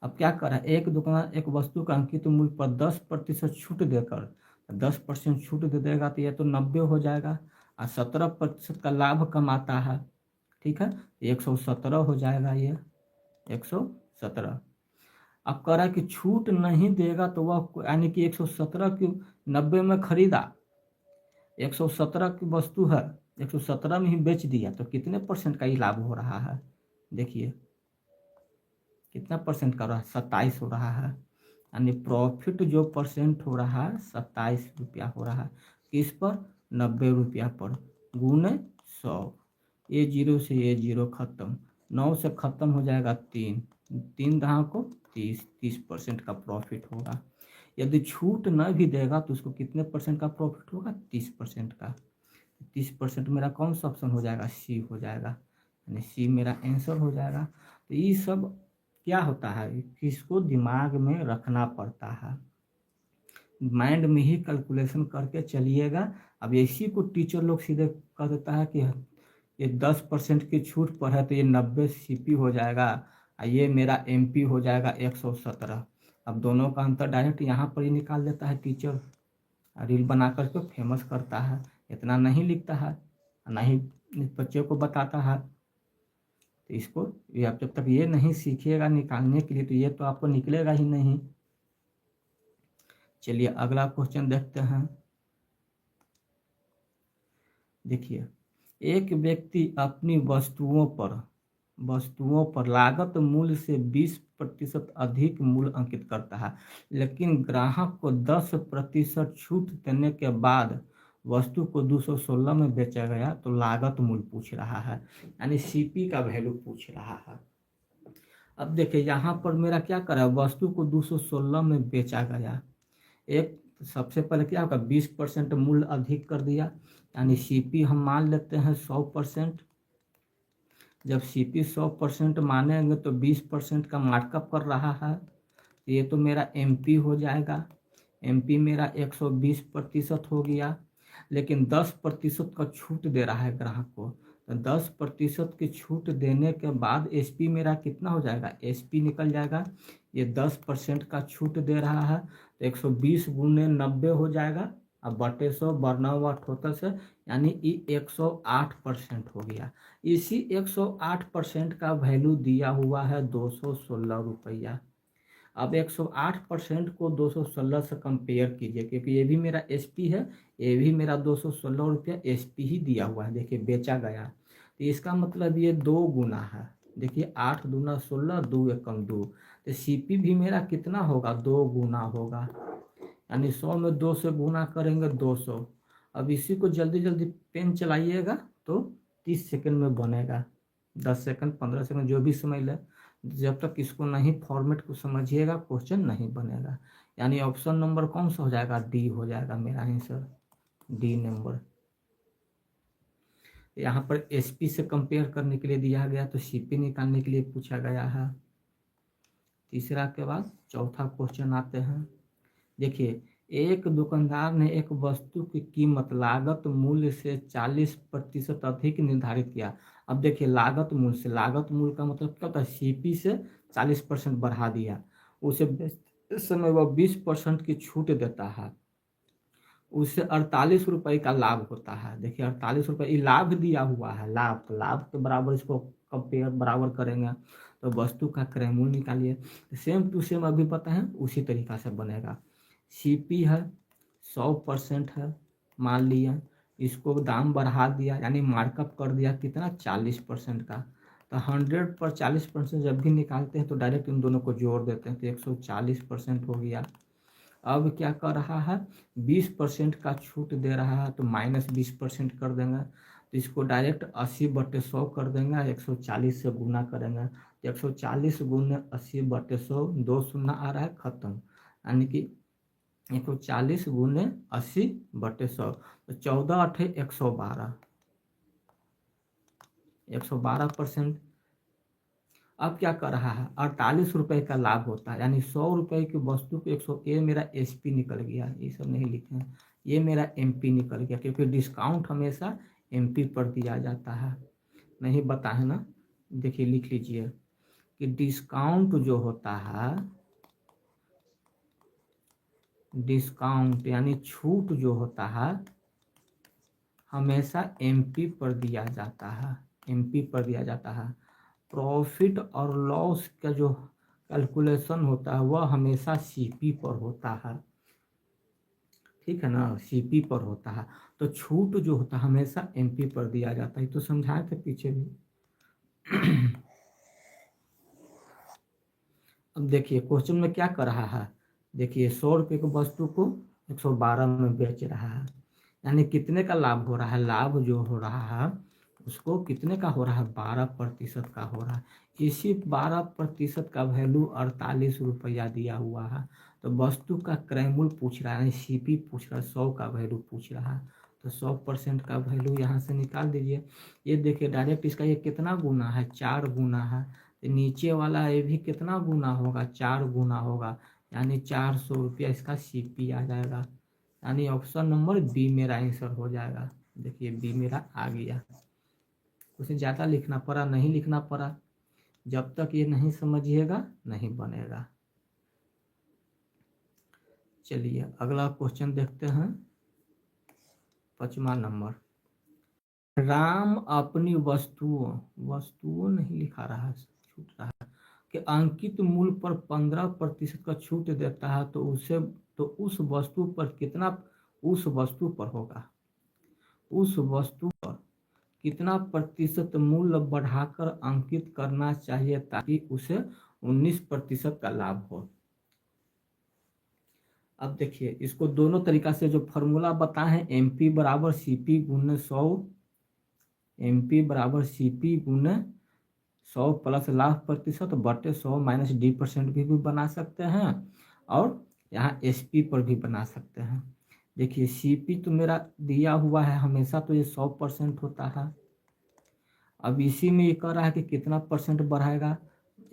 अब क्या कर रहा है एक दुकान एक वस्तु का अंकित मूल्य पर 10% छूट देकर 10% छूट दे देगा तो ये तो 90 हो जाएगा और 17% का लाभ कमाता है, ठीक है, 117 हो जाएगा, ये 117। अब कह रहा है कि छूट नहीं देगा तो वह यानी कि 117 की 90 में खरीदा, 117 की वस्तु है 117 में ही बेच दिया तो कितने % का ही लाभ हो रहा है। देखिए कितना % का हो रहा है 27 हो रहा है, यानी प्रॉफिट जो % हो रहा है 27 रुपया हो रहा है। किस पर 90 रुपया पर गुने 100। ये 0 से ये 0 खत्म, 9 से खत्म हो जाएगा 3, 3 दहा को 30% का प्रॉफिट होगा। यदि छूट न भी देगा तो उसको कितने % का प्रॉफिट होगा 30% का। 30% मेरा कौन सा ऑप्शन हो जाएगा सी हो जाएगा, यानी सी मेरा आंसर हो जाएगा। तो ये सब क्या होता है किसको दिमाग में रखना पड़ता है, माइंड में ही कैलकुलेशन करके चलिएगा। अब इसी को टीचर लोग सीधे कह देता है कि ये 10% की छूट पर है तो ये 90 सीपी हो जाएगा और ये मेरा एमपी हो जाएगा 117। अब दोनों का अंतर डायरेक्ट यहाँ पर ही निकाल देता है टीचर, रील बना करके फेमस करता है, इतना नहीं लिखता है, ना ही बच्चे को बताता है। तो इसको ये आप जब तक ये नहीं सीखिएगा निकालने के लिए तो ये तो आपको निकलेगा ही नहीं। चलिए अगला क्वेश्चन देखते हैं। देखिए, एक व्यक्ति अपनी वस्तुओं पर लागत मूल्य से 20% अधिक मूल्य अंकित करता है, लेकिन ग्राहक को 10% छूट देने के बाद वस्तु को 216 में बेचा गया तो लागत मूल्य पूछ रहा है, यानी सीपी का वैल्यू पूछ रहा है। अब देखिए यहाँ पर मेरा क्या करा, वस्तु को 216 में बेचा गया। एक सबसे पहले क्या होगा, 20% मूल्य अधिक कर दिया, यानी सीपी हम मान लेते हैं 100%। जब सीपी 100% मानेंगे तो 20% का मार्कअप कर रहा है, ये तो मेरा एमपी हो जाएगा। एमपी मेरा 120% हो गया, लेकिन 10% का छूट दे रहा है ग्राहक को, तो 10% की छूट देने के बाद एसपी मेरा कितना हो जाएगा, एसपी निकल जाएगा। ये 10% का छूट दे रहा है तो 120 गुने 90 हो जाएगा, अब बटे 100 बरना हुआ टोटल से, यानी 108% हो गया। इसी 108% का वैल्यू दिया हुआ है 216 रुपया। अब 108% को 216 से कंपेयर कीजिए, क्योंकि ये भी मेरा एसपी है, ये भी मेरा 216 रुपया एसपी ही दिया हुआ है। देखिए बेचा गया, तो इसका मतलब ये 2 गुना है। देखिए 8 दूना 16, 2 एकम 2, तो सीपी भी मेरा कितना होगा, 2 गुना होगा, यानी 100 में 2 से गुना करेंगे 200। अब इसी को जल्दी जल्दी पेन चलाइएगा तो 30 सेकंड में बनेगा, 10 सेकंड 15 सेकंड जो भी समय ले। जब तक इसको नहीं फॉर्मेट को समझिएगा क्वेश्चन नहीं बनेगा। यानी ऑप्शन नंबर कौन सा हो जाएगा, डी हो जाएगा मेरा आंसर, डी नंबर। यहाँ पर एसपी से कंपेयर करने के लिए दिया गया, तो सीपी निकालने के लिए पूछा गया है। तीसरा के बाद चौथा क्वेश्चन आते हैं। देखिए, एक दुकानदार ने एक वस्तु की कीमत लागत मूल्य से 40% अधिक निर्धारित किया। अब देखिए लागत मूल्य का मतलब क्या होता है, सीपी से 40% बढ़ा दिया, उसे इस समय वह 20% की छूट देता है, उससे 48 रुपये का लाभ होता है। देखिए 48 रुपये लाभ दिया हुआ है, लाभ, तो लाभ के बराबर इसको कंपेयर बराबर करेंगे तो वस्तु का क्रय मूल्य निकालिए। सेम टू सेम अभी पता है उसी तरीका से बनेगा। सीपी है 100% है, मान लिया, इसको दाम बढ़ा दिया यानी मार्कअप कर दिया कितना, 40% का, तो 100 पर 40% जब भी निकालते हैं तो डायरेक्ट इन दोनों को जोड़ देते हैं तो 140% हो गया। अब क्या कर रहा है, 20% का छूट दे रहा है तो -20% कर देंगे, तो इसको डायरेक्ट 80/100 कर देंगे, 140 से गुना करेंगे तो 140 गुने 80/100, 2 शून्य आ रहा है खत्म, यानी कि 140 गुने 80/100, तो 14 8 112, 112%। अब क्या कर रहा है, 48 रुपये का लाभ होता है, यानी 100 रुपये की वस्तु को 100, ये मेरा एसपी निकल गया, ये सब नहीं लिखे हैं, ये मेरा एमपी निकल गया, क्योंकि डिस्काउंट हमेशा एमपी पर दिया जाता है, नहीं बता है ना। देखिए लिख लीजिए कि डिस्काउंट जो होता है, डिस्काउंट यानी छूट जो होता है हमेशा एमपी पर दिया जाता है, एमपी पर दिया जाता है। प्रॉफिट और लॉस का जो कैलकुलेशन होता है वह हमेशा सीपी पर होता है, ठीक है ना, सीपी पर होता है। तो छूट जो होता है हमेशा एमपी पर दिया जाता है, तो समझाए थे पीछे भी। अब देखिए क्वेश्चन में क्या कर रहा है, देखिए 100 रुपये की वस्तु को 112 में बेच रहा है, यानी कितने का लाभ हो रहा है, लाभ जो हो रहा है उसको कितने का हो रहा है, 12% का हो रहा है। इसी 12% का वैल्यू 48 रुपया दिया हुआ है, तो वस्तु का क्रय मूल्य पूछ रहा है, यानी सीपी पूछ रहा है, 100 का वैल्यू पूछ रहा है, तो 100% का वैल्यू यहाँ से निकाल दीजिए। ये देखिए डायरेक्ट इसका ये कितना गुना है, 4 गुना है, तो नीचे वाला ये भी कितना गुना होगा, 4 गुना होगा, यानी 400 रुपया इसका सीपी आ जाएगा, यानी ऑप्शन नंबर बी मेरा आंसर हो जाएगा। देखिए बी मेरा आ गया। उसे ज़्यादा लिखना पड़ा, नहीं लिखना पड़ा। जब तक ये नहीं समझिएगा नहीं बनेगा। चलिए अगला क्वेश्चन देखते हैं, 5वां नंबर। राम अपनी वस्तुओं नहीं लिखा रहा है, छूट रहा है, कि अंकित मूल्य पर 15% का छूट देता है, तो उस वस्तु पर कितना, उस वस्तु पर होगा, उस वस्तु पर कितना प्रतिशत मूल्य बढ़ाकर अंकित करना चाहिए ताकि उसे 19% का लाभ हो। अब देखिए इसको दोनों तरीका से जो फॉर्मूला बताए हैं, MP बराबर CP गुने 100, MP बराबर CP गुने 100 प्लस लाभ प्रतिशत बटे 100 माइनस D% भी बना सकते हैं, और यहाँ SP पर भी बना सकते हैं। देखिए CP तो मेरा दिया हुआ है, हमेशा तो ये 100% होता है। अब इसी में ये कह रहा है कि कितना परसेंट बढ़ाएगा,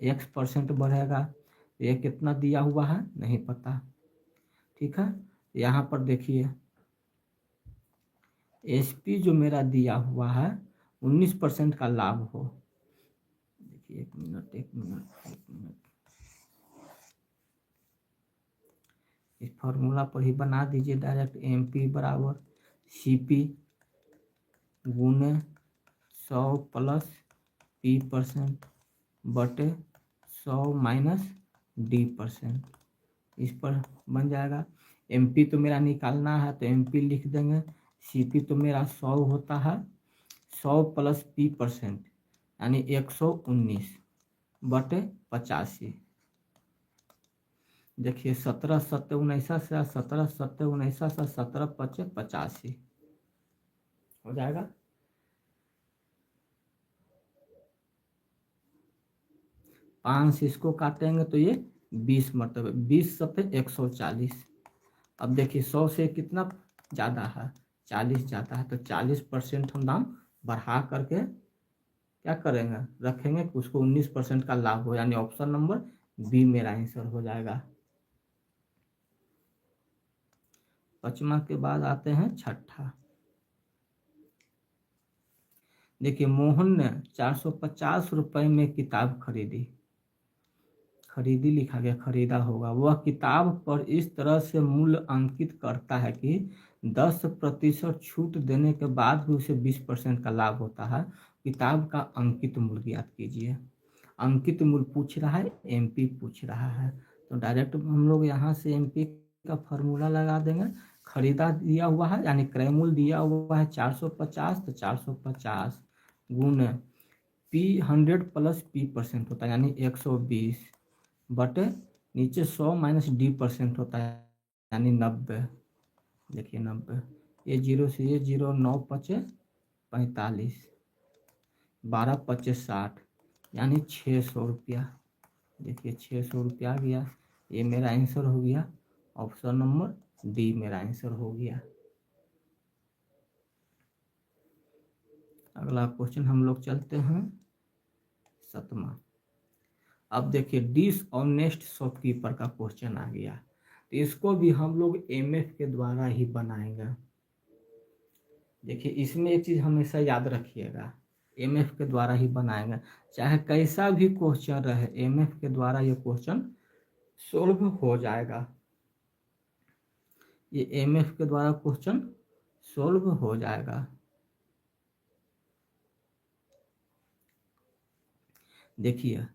X% बढ़ेगा, ये कितना दिया हुआ है नहीं पता। ठीक है, यहाँ पर देखिए SP जो मेरा दिया हुआ है 19% का लाभ हो। देखिए एक मिनट, इस फॉर्मूला पर ही बना दीजिए डायरेक्ट। MP बराबर CP गुने 100 प्लस P% बटे 100 माइनस D%, इस पर बन जाएगा। MP तो मेरा निकालना है तो MP लिख देंगे। CP तो मेरा 100 होता है, 100 प्लस P% यानी 119 बटे 85। देखिए 17 सत्ते 19 से 17 सत्ते 19 से 17 पचे 85 हो जाएगा। 5 से इसको काटेंगे तो ये 20 मतलब 20 सत्ते 140। अब देखिए 100 से कितना ज़्यादा है, 40 ज़्यादा है, तो 40% हम दाम बढ़ा करके क्या करेंगे, रखेंगे कि उसको 19% का लाभ हो, यानी ऑप्शन नंबर B मेरा आंसर हो जाएगा। 5वां के बाद आते हैं 6ठा। देखिए मोहन ने 450 रुपए में किताब खरीदी लिखा गया, खरीदा होगा। वह किताब पर इस तरह से मूल्य अंकित करता है कि 10% छूट देने के बाद भी उसे 20% का लाभ होता है। किताब का अंकित मूल्य ज्ञात कीजिए। अंकित मूल्य पूछ रहा है, MP पूछ रहा है, तो डायरेक्ट हम लोग यहाँ से MP का फॉर्मूला लगा देंगे। खरीदा दिया हुआ है यानी क्रय मूल्य दिया हुआ है 450, तो 450 गुण P100 प्लस P% होता है यानी 120 बटे नीचे 100 माइनस D% होता है यानी 90। देखिए 90, ये 0 से ये 0, 9 पचे 45, 12 पचे 60 यानी 600 रुपया। देखिए 600 रुपया आ गया, ये मेरा आंसर हो गया। ऑप्शन नंबर D मेरा आंसर हो गया। अगला क्वेश्चन हम लोग चलते हैं 7वां। अब देखिए डिसऑनेस्ट शॉपकीपर का क्वेश्चन आ गया, तो इसको भी हम लोग MF के द्वारा ही बनाएंगे। देखिए इसमें एक चीज हमेशा याद रखिएगा, MF के द्वारा ही बनाएंगे, चाहे कैसा भी क्वेश्चन रहे MF के द्वारा ये क्वेश्चन सोल्व हो जाएगा। ये MF के द्वारा क्वेश्चन सोल्व हो जाएगा। देखिए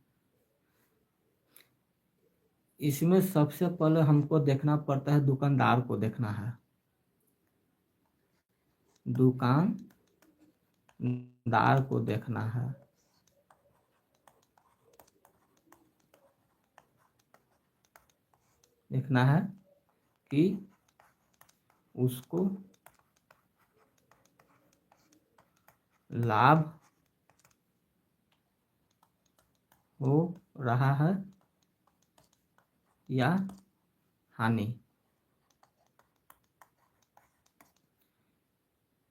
इसमें सबसे पहले हमको देखना पड़ता है, दुकानदार को देखना है, दुकानदार को देखना है। देखना है कि उसको लाभ हो रहा है या हानि।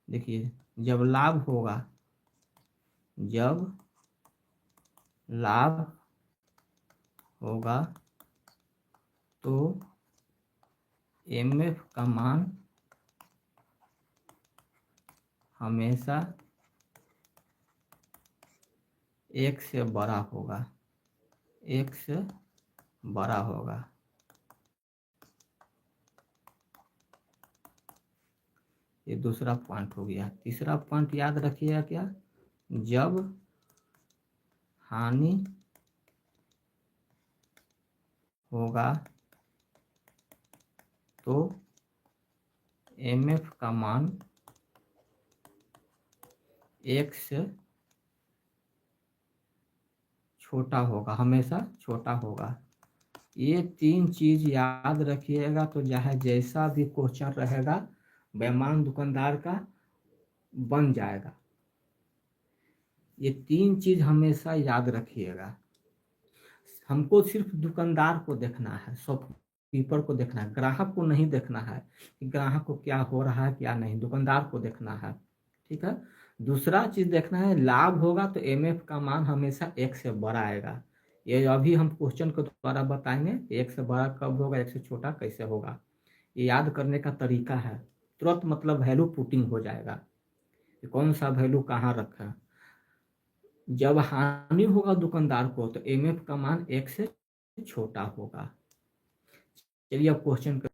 देखिए जब लाभ होगा, जब लाभ होगा तो MF का मान हमेशा एक से बड़ा होगा, एक से बड़ा होगा। ये दूसरा पॉइंट हो गया। तीसरा पॉइंट याद रखिएगा क्या, जब हानि होगा तो एमएफ का मान एक से छोटा होगा, हमेशा छोटा होगा। ये तीन चीज याद रखिएगा तो चाहे जैसा भी क्वेश्चन रहेगा बेईमान दुकानदार का बन जाएगा। ये तीन चीज हमेशा याद रखिएगा। हमको सिर्फ दुकानदार को देखना है, शॉपकीपर को देखना है, ग्राहक को नहीं देखना है कि ग्राहक को क्या हो रहा है क्या नहीं, दुकानदार को देखना है। ठीक है। दूसरा चीज देखना है, लाभ होगा तो एमएफ का मान हमेशा एक से बड़ा आएगा। ये अभी हम क्वेश्चन के द्वारा बताएंगे, एक से बड़ा कब होगा, एक से छोटा कैसे होगा। ये याद करने का तरीका है, तुरंत मतलब वैल्यू पुटिंग हो जाएगा कि कौन सा वैल्यू कहाँ रखा। जब हानि होगा दुकानदार को तो एमएफ का मान एक से छोटा होगा। चलिए अब क्वेश्चन कर।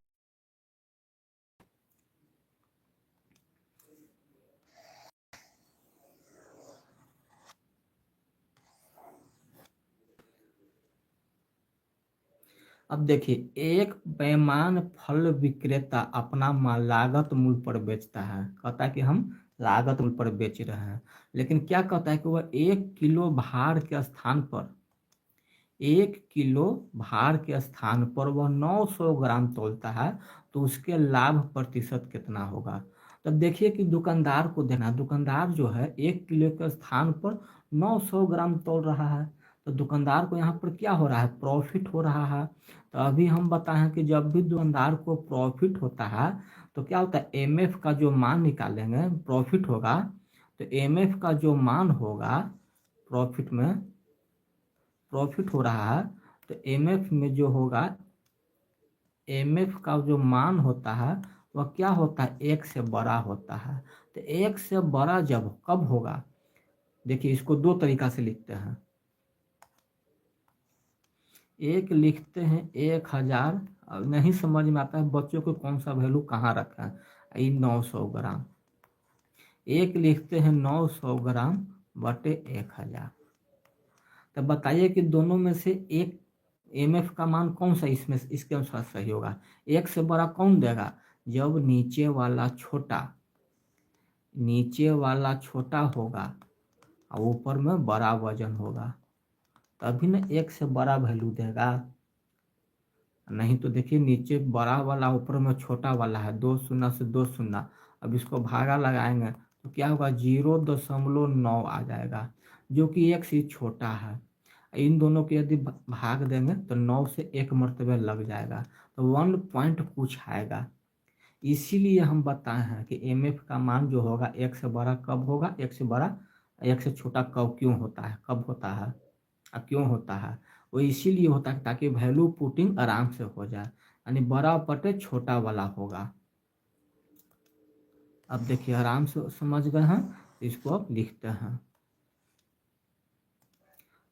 अब देखिए, एक बेईमान फल विक्रेता अपना माल लागत मूल्य पर बेचता है। कहता है कि हम लागत मूल्य पर बेच रहे हैं, लेकिन क्या कहता है कि वह 1 किलो भार के स्थान पर 1 किलो भार के स्थान पर वह 900 ग्राम तोलता है, तो उसके लाभ प्रतिशत कितना होगा। तब देखिए कि दुकानदार को देना, दुकानदार जो है 1 किलो के स्थान पर 900 ग्राम तोल रहा है, तो दुकानदार को यहाँ पर क्या हो रहा है, प्रॉफिट हो रहा है। तो अभी हम बताएं कि जब भी दुकानदार को प्रॉफिट होता है तो क्या होता है, एमएफ का जो मान निकालेंगे, प्रॉफिट होगा तो एमएफ का जो मान होगा, प्रॉफिट में प्रॉफिट हो रहा है तो एमएफ में जो होगा, एमएफ का जो मान होता है वह क्या होता है, एक से बड़ा होता है। तो एक से बड़ा जब कब होगा, देखिए इसको दो तरीका से लिखते हैं। एक लिखते हैं 1000, अब नहीं समझ में आता है बच्चों को कौन सा वैल्यू कहाँ रखा है, ये 900 ग्राम। एक लिखते हैं 900 ग्राम बटे 1000। तब बताइए कि दोनों में से एक एमएफ का मान कौन सा इसमें इसके अनुसार सही होगा। एक से बड़ा कौन देगा, जब नीचे वाला छोटा होगा और ऊपर में बड़ा वजन होगा, तभी ना एक से बड़ा वैल्यू देगा। नहीं तो देखिए नीचे बड़ा वाला ऊपर में छोटा वाला है, 2 शून्य से 2 शून्य, अब इसको भागा लगाएंगे तो क्या होगा, 0.9 आ जाएगा, जो कि एक से छोटा है। इन दोनों के यदि भाग देंगे तो 9 से एक मर्तबे लग जाएगा, तो 1 पॉइंट कुछ आएगा। इसीलिए हम बताए हैं कि एमएफ का मान जो होगा एक से बड़ा कब होगा, एक से बड़ा एक से छोटा कब क्यों होता है, कब होता है और क्यों होता है। वो इसीलिए होता है ताकि वैल्यू पुटिंग आराम से हो जाए, यानी बड़ा बटे छोटा वाला होगा। अब देखिए आराम से समझ गए हैं, इसको अब लिखते हैं।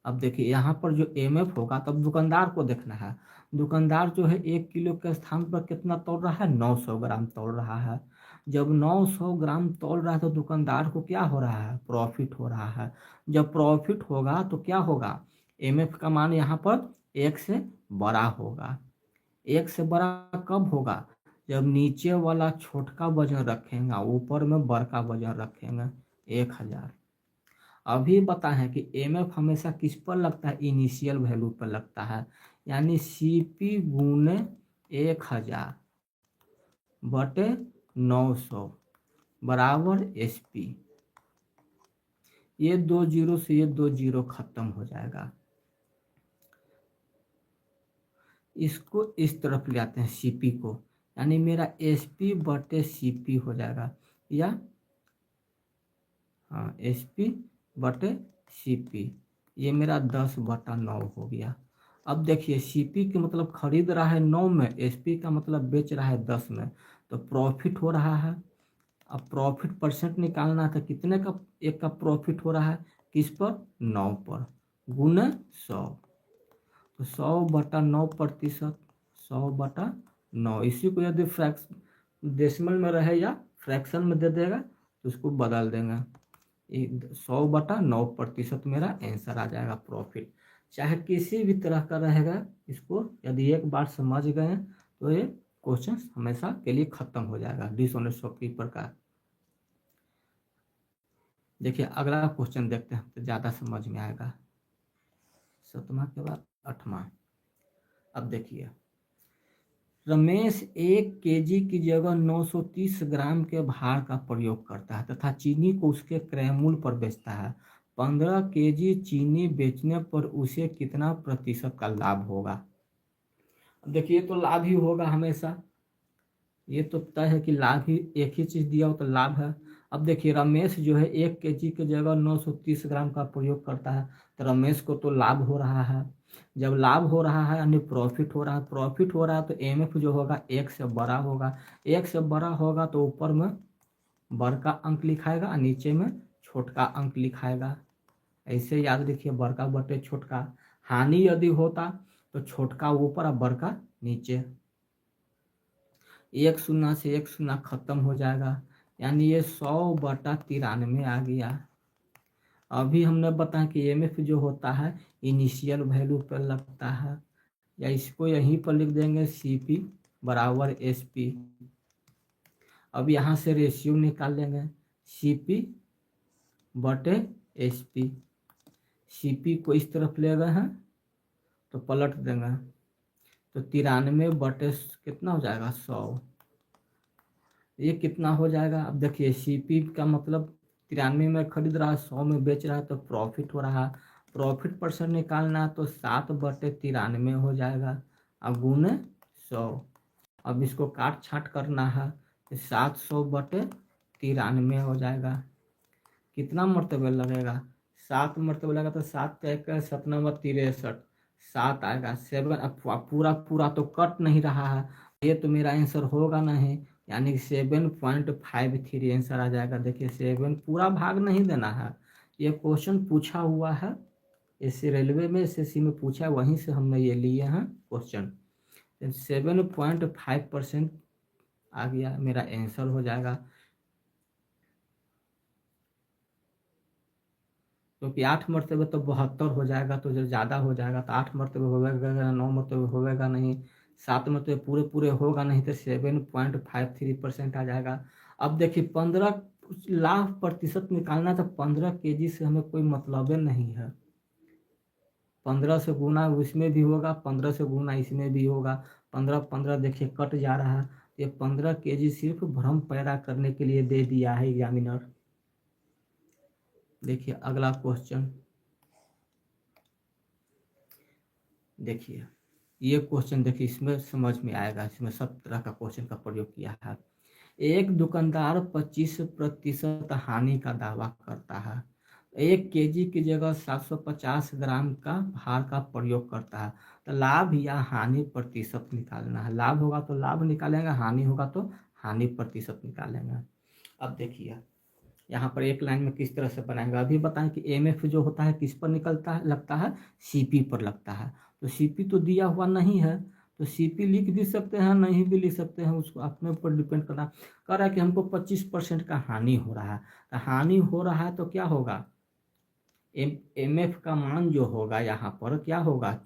अब देखिए यहाँ पर जो एमएफ होगा तब दुकानदार को देखना है। दुकानदार जो है 1 किलो के स्थान पर कितना तोल रहा है, 900 ग्राम तोल रहा है। जब 900 ग्राम तोल रहा है तो दुकानदार को क्या हो रहा है, प्रॉफिट हो रहा है। जब प्रॉफिट होगा तो क्या होगा, एमएफ का मान यहाँ पर एक से बड़ा होगा। एक से बड़ा कब होगा, जब नीचे वाला छोटका वजन रखेंगे ऊपर में बड़का वजन रखेंगे, 1000। अभी बता है कि एमएफ हमेशा किस पर लगता है, इनिशियल वैल्यू पर लगता है, यानी सीपी गुने 1000 बटे 900 बराबर एसपी। ये 2 जीरो से ये 2 जीरो खत्म हो जाएगा। इसको इस तरफ ले आते हैं सीपी को, यानी मेरा एसपी बटे सीपी हो जाएगा, या हाँ एसपी बटे सीपी, ये मेरा 10/9 हो गया। अब देखिए सीपी के मतलब खरीद रहा है 9 में, एसपी का मतलब बेच रहा है 10 में, तो प्रॉफिट हो रहा है। अब प्रॉफिट परसेंट निकालना था, कितने का एक का प्रॉफिट हो रहा है, किस पर, 9 पर, गुने 100। तो 100/9%, 100/9। इसी को यदि डेसिमल में रहे या फ्रैक्शन में दे देगा तो उसको बदल देंगे। 100/9% मेरा आंसर आ जाएगा प्रॉफिट। चाहे किसी भी तरह का रहेगा, इसको यदि एक बार समझ गए तो ये क्वेश्चन हमेशा के लिए खत्म हो जाएगा डिसऑनेस्ट शॉपकीपर का। देखिए अगला क्वेश्चन देखते हैं तो ज़्यादा समझ में आएगा। 7वां के बाद 8वां। अब देखिए, रमेश 1 केजी की जगह 930 ग्राम के भार का प्रयोग करता है तथा चीनी को उसके क्रय मूल्य पर बेचता है। 15 केजी चीनी बेचने पर उसे कितना प्रतिशत का लाभ होगा। देखिए तो लाभ ही होगा हमेशा, ये तो तय है कि लाभ ही, एक ही चीज दिया हो तो लाभ है। अब देखिए रमेश जो है 1 केजी की जगह 930 ग्राम का प्रयोग करता है, तो रमेश को तो लाभ हो रहा है। जब लाभ हो रहा है यानी प्रॉफिट हो रहा है, प्रॉफिट हो रहा है तो एमएफ जो होगा 1 से बड़ा होगा। 1 से बड़ा होगा तो ऊपर में बड़का अंक लिखाएगा और नीचे में छोटका अंक लिखाएगा। ऐसे याद रखिए, बड़का बटे छोटका। हानि यदि होता तो छोटका ऊपर और बड़का नीचे। 1 शून्य से 1 शून्य खत्म हो जाएगा, यानी ये 100/93 आ गया। अभी हमने बताया कि एमएफ जो होता है इनिशियल वैल्यू पर लगता है, या इसको यहीं पर लिख देंगे सीपी बराबर एसपी। अब यहाँ से रेशियो निकाल लेंगे, सीपी बटे एसपी। सीपी को इस तरफ ले गए हैं तो पलट देंगे, तो 93 कितना हो जाएगा 100। ये कितना हो जाएगा। अब देखिए सीपी का मतलब 93 में खरीद रहा है, 100 में बेच रहा है, तो प्रॉफिट हो रहा है। प्रॉफिट परसेंट निकालना है तो 7/93 हो जाएगा, अब गुने 100। अब इसको काट छाट करना है तो 700/93 हो जाएगा। कितना मरतबे लगेगा, 7 मरतबे लगेगा, तो 7 का 1 7 9 63, 7 आएगा। 7 अब पूरा पूरा तो कट नहीं रहा है, ये तो मेरा आंसर होगा नहीं, यानी कि 7.53 आंसर आ जाएगा। देखिए 7 पूरा भाग नहीं देना है, ये क्वेश्चन पूछा हुआ है, इससे रेलवे में एसएससी में पूछा है, वहीं से हमने ये लिए हैं क्वेश्चन। 7.5% आ गया, मेरा आंसर हो जाएगा। क्योंकि 8 मरतबे तो 72 हो जाएगा, तो जो ज़्यादा हो जाएगा तो 8 मरतबे होगा, 9 मरतबे होगा नहीं, 7 मरतबे पूरे पूरे होगा नहीं, तो 7.53% आ जाएगा। अब देखिए 15 लाख प्रतिशत निकालना, तो 15 केजी से हमें कोई मतलब नहीं है। 15 से गुना उसमें भी होगा, 15 से गुना इसमें भी होगा, 15 देखिए कट जा रहा है। ये 15 केजी सिर्फ भ्रम पैदा करने के लिए दे दिया है एग्जामिनर। देखिए अगला क्वेश्चन देखिए, ये क्वेश्चन देखिए, इसमें समझ में आएगा, इसमें सब तरह का क्वेश्चन का प्रयोग किया है। एक दुकानदार 25% हानि का दावा करता है, 1 केजी की जगह 750 ग्राम का भार का प्रयोग करता है, तो लाभ या हानि प्रतिशत निकालना है। लाभ होगा तो लाभ निकालेंगे, हानि होगा तो हानि प्रतिशत निकालेंगे। अब देखिए यहाँ पर एक लाइन में किस तरह से बनाएंगे, अभी बताएं कि एमएफ जो होता है किस पर निकलता है, लगता है सीपी पर लगता है। तो सीपी तो दिया हुआ नहीं है, तो सीपी लिख भी सकते हैं, नहीं भी लिख सकते हैं, उसको अपने ऊपर डिपेंड करना। कह रहा है कि हमको 25% का हानि हो रहा है, तो हानि हो रहा है तो क्या होगा, एमएफ का मान जो होगा यहाँ पर क्या होगा,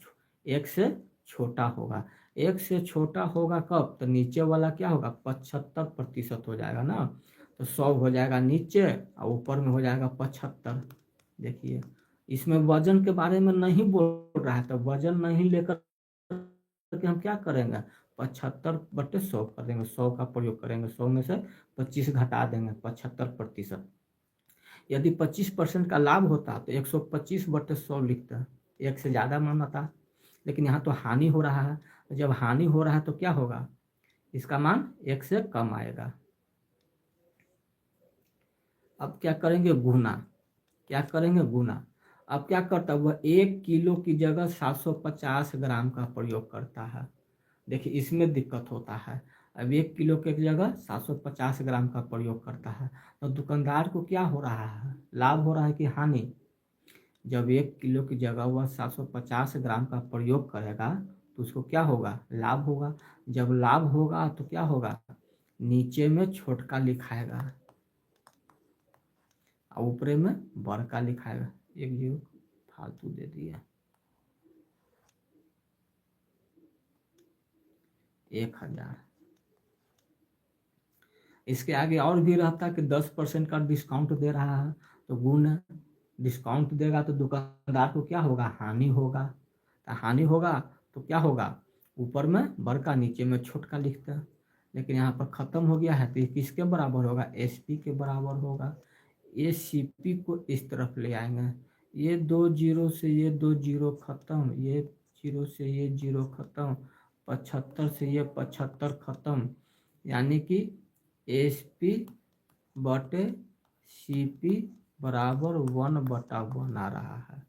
1 से छोटा होगा। 1 से छोटा होगा कब, तो नीचे वाला क्या होगा 75% हो जाएगा ना, तो 100 हो जाएगा नीचे और ऊपर में हो जाएगा 75। देखिए इसमें वजन के बारे में नहीं बोल रहा है, तो वजन नहीं लेकर के हम क्या करेंगे, 75/100 कर देंगे, 100 का प्रयोग करेंगे, 100 में से 25 घटा देंगे, 75%। यदि 25% का लाभ होता तो 125/100 लिखता, 1 से ज़्यादा माना था, लेकिन यहाँ तो हानि हो रहा है, तो जब हानि हो रहा है तो क्या होगा, इसका मान 1 से कम आएगा। अब क्या करेंगे, गुना। क्या करेंगे, गुना। अब क्या करता है वह, 1 किलो की जगह 750 ग्राम का प्रयोग करता है। देखिए इसमें दिक्कत होता है, अब 1 किलो की जगह 750 ग्राम का प्रयोग करता है, तो दुकानदार को क्या हो रहा है, लाभ हो रहा है कि हानि, जब 1 किलो की जगह वह 750 ग्राम का प्रयोग करेगा तो उसको क्या होगा, लाभ होगा। जब लाभ होगा तो क्या होगा, नीचे में छोटका लिखाएगा और ऊपरे में बड़का लिखाएगा। एक जीरो फालतू दे दिया, 1000। इसके आगे और भी रहता कि 10% का डिस्काउंट दे रहा है तो गुण है। डिस्काउंट देगा तो दुकानदार को क्या होगा, हानि होगा। तो हानि होगा तो क्या होगा, ऊपर में बड़का नीचे में छोटका लिखता है। लेकिन यहाँ पर खत्म हो गया है तो ये किसके बराबर होगा, एसपी के बराबर होगा। ये सीपी को इस तरफ ले आएंगे, ये 2 जीरो से ये 2 जीरो खत्म, ये जीरो से ये जीरो खत्म, 75 से ये 75 खत्म, यानी कि एस पी बटे सी पी बराबर 1/1 आ रहा है।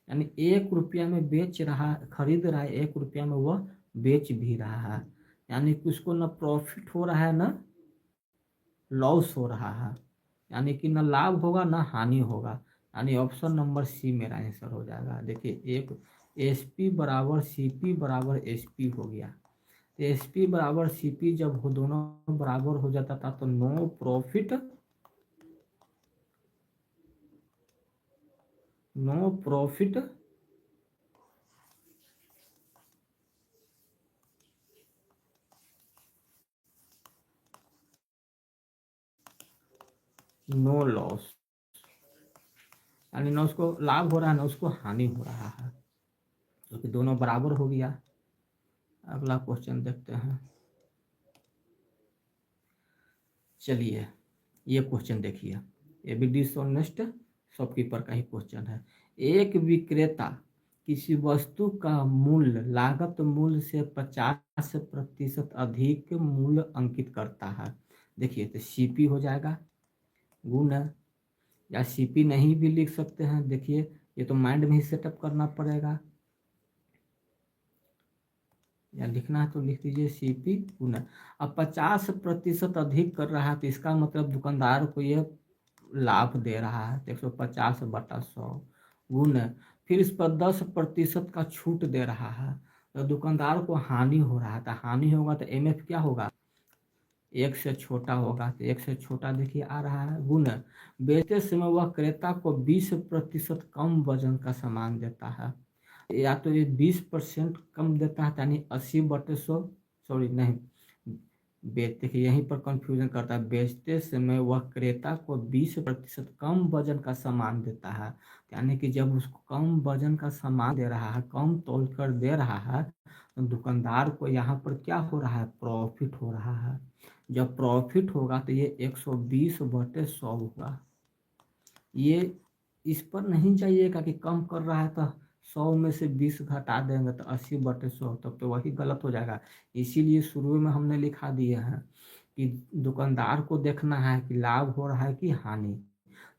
यानी 1 रुपया में बेच रहा, खरीद रहा है, 1 रुपया में वह बेच भी रहा है। यानी कि उसको न प्रॉफिट हो रहा है न लॉस हो रहा है, यानी कि न लाभ होगा न हानि होगा। यानी ऑप्शन नंबर सी मेरा आंसर हो जाएगा। देखिए, एक एस पी बराबर सी पी बराबर एस पी हो गया। एस पी बराबर सी पी जब वो दोनों बराबर हो जाता था तो नो प्रॉफिट नो लॉस, यानी ना उसको लाभ हो रहा है ना उसको हानि हो रहा है, क्योंकि दोनों बराबर हो गया। अगला क्वेश्चन देखते हैं। चलिए, ये क्वेश्चन देखिए, ये भी डिसऑनेस्ट शॉपकीपर का ही क्वेश्चन है। एक विक्रेता किसी वस्तु का मूल्य लागत मूल्य से 50% अधिक मूल्य अंकित करता है। देखिए, तो सीपी हो जाएगा गुण है, या सीपी नहीं भी लिख सकते हैं। देखिए, ये तो माइंड में ही सेटअप करना पड़ेगा, या लिखना है तो लिख दीजिए सीपी गुना। अब 50% अधिक कर रहा है तो इसका मतलब दुकानदार को ये लाभ दे रहा है, 150/100 गुण। फिर इस पर 10% का छूट दे रहा है तो दुकानदार को हानि हो रहा है। तो हानि होगा तो एमएफ क्या होगा, 1 से छोटा होगा, तो 1 से छोटा देखिए आ रहा है गुण। बेचते समय वह क्रेता को 20% कम वजन का सामान देता है, या तो ये 20% कम देता है, यानी 80/100, सॉरी नहीं, देखिए यहीं पर कंफ्यूजन करता है। बेचते समय वह क्रेता को 20% कम वजन का सामान देता है, यानी कि जब उसको कम वजन का सामान दे रहा है, कम तोल कर दे रहा है, तो दुकानदार को यहाँ पर क्या हो रहा है, प्रॉफिट हो रहा है। जब प्रॉफिट होगा तो ये 120/100 होगा। ये इस पर नहीं जाइएगा कि कम कर रहा है तो 100 में से 20 घटा देंगे तो 80/100, तब तो वही गलत हो जाएगा। इसीलिए शुरू में हमने लिखा दिए हैं कि दुकानदार को देखना है कि लाभ हो रहा है कि हानि।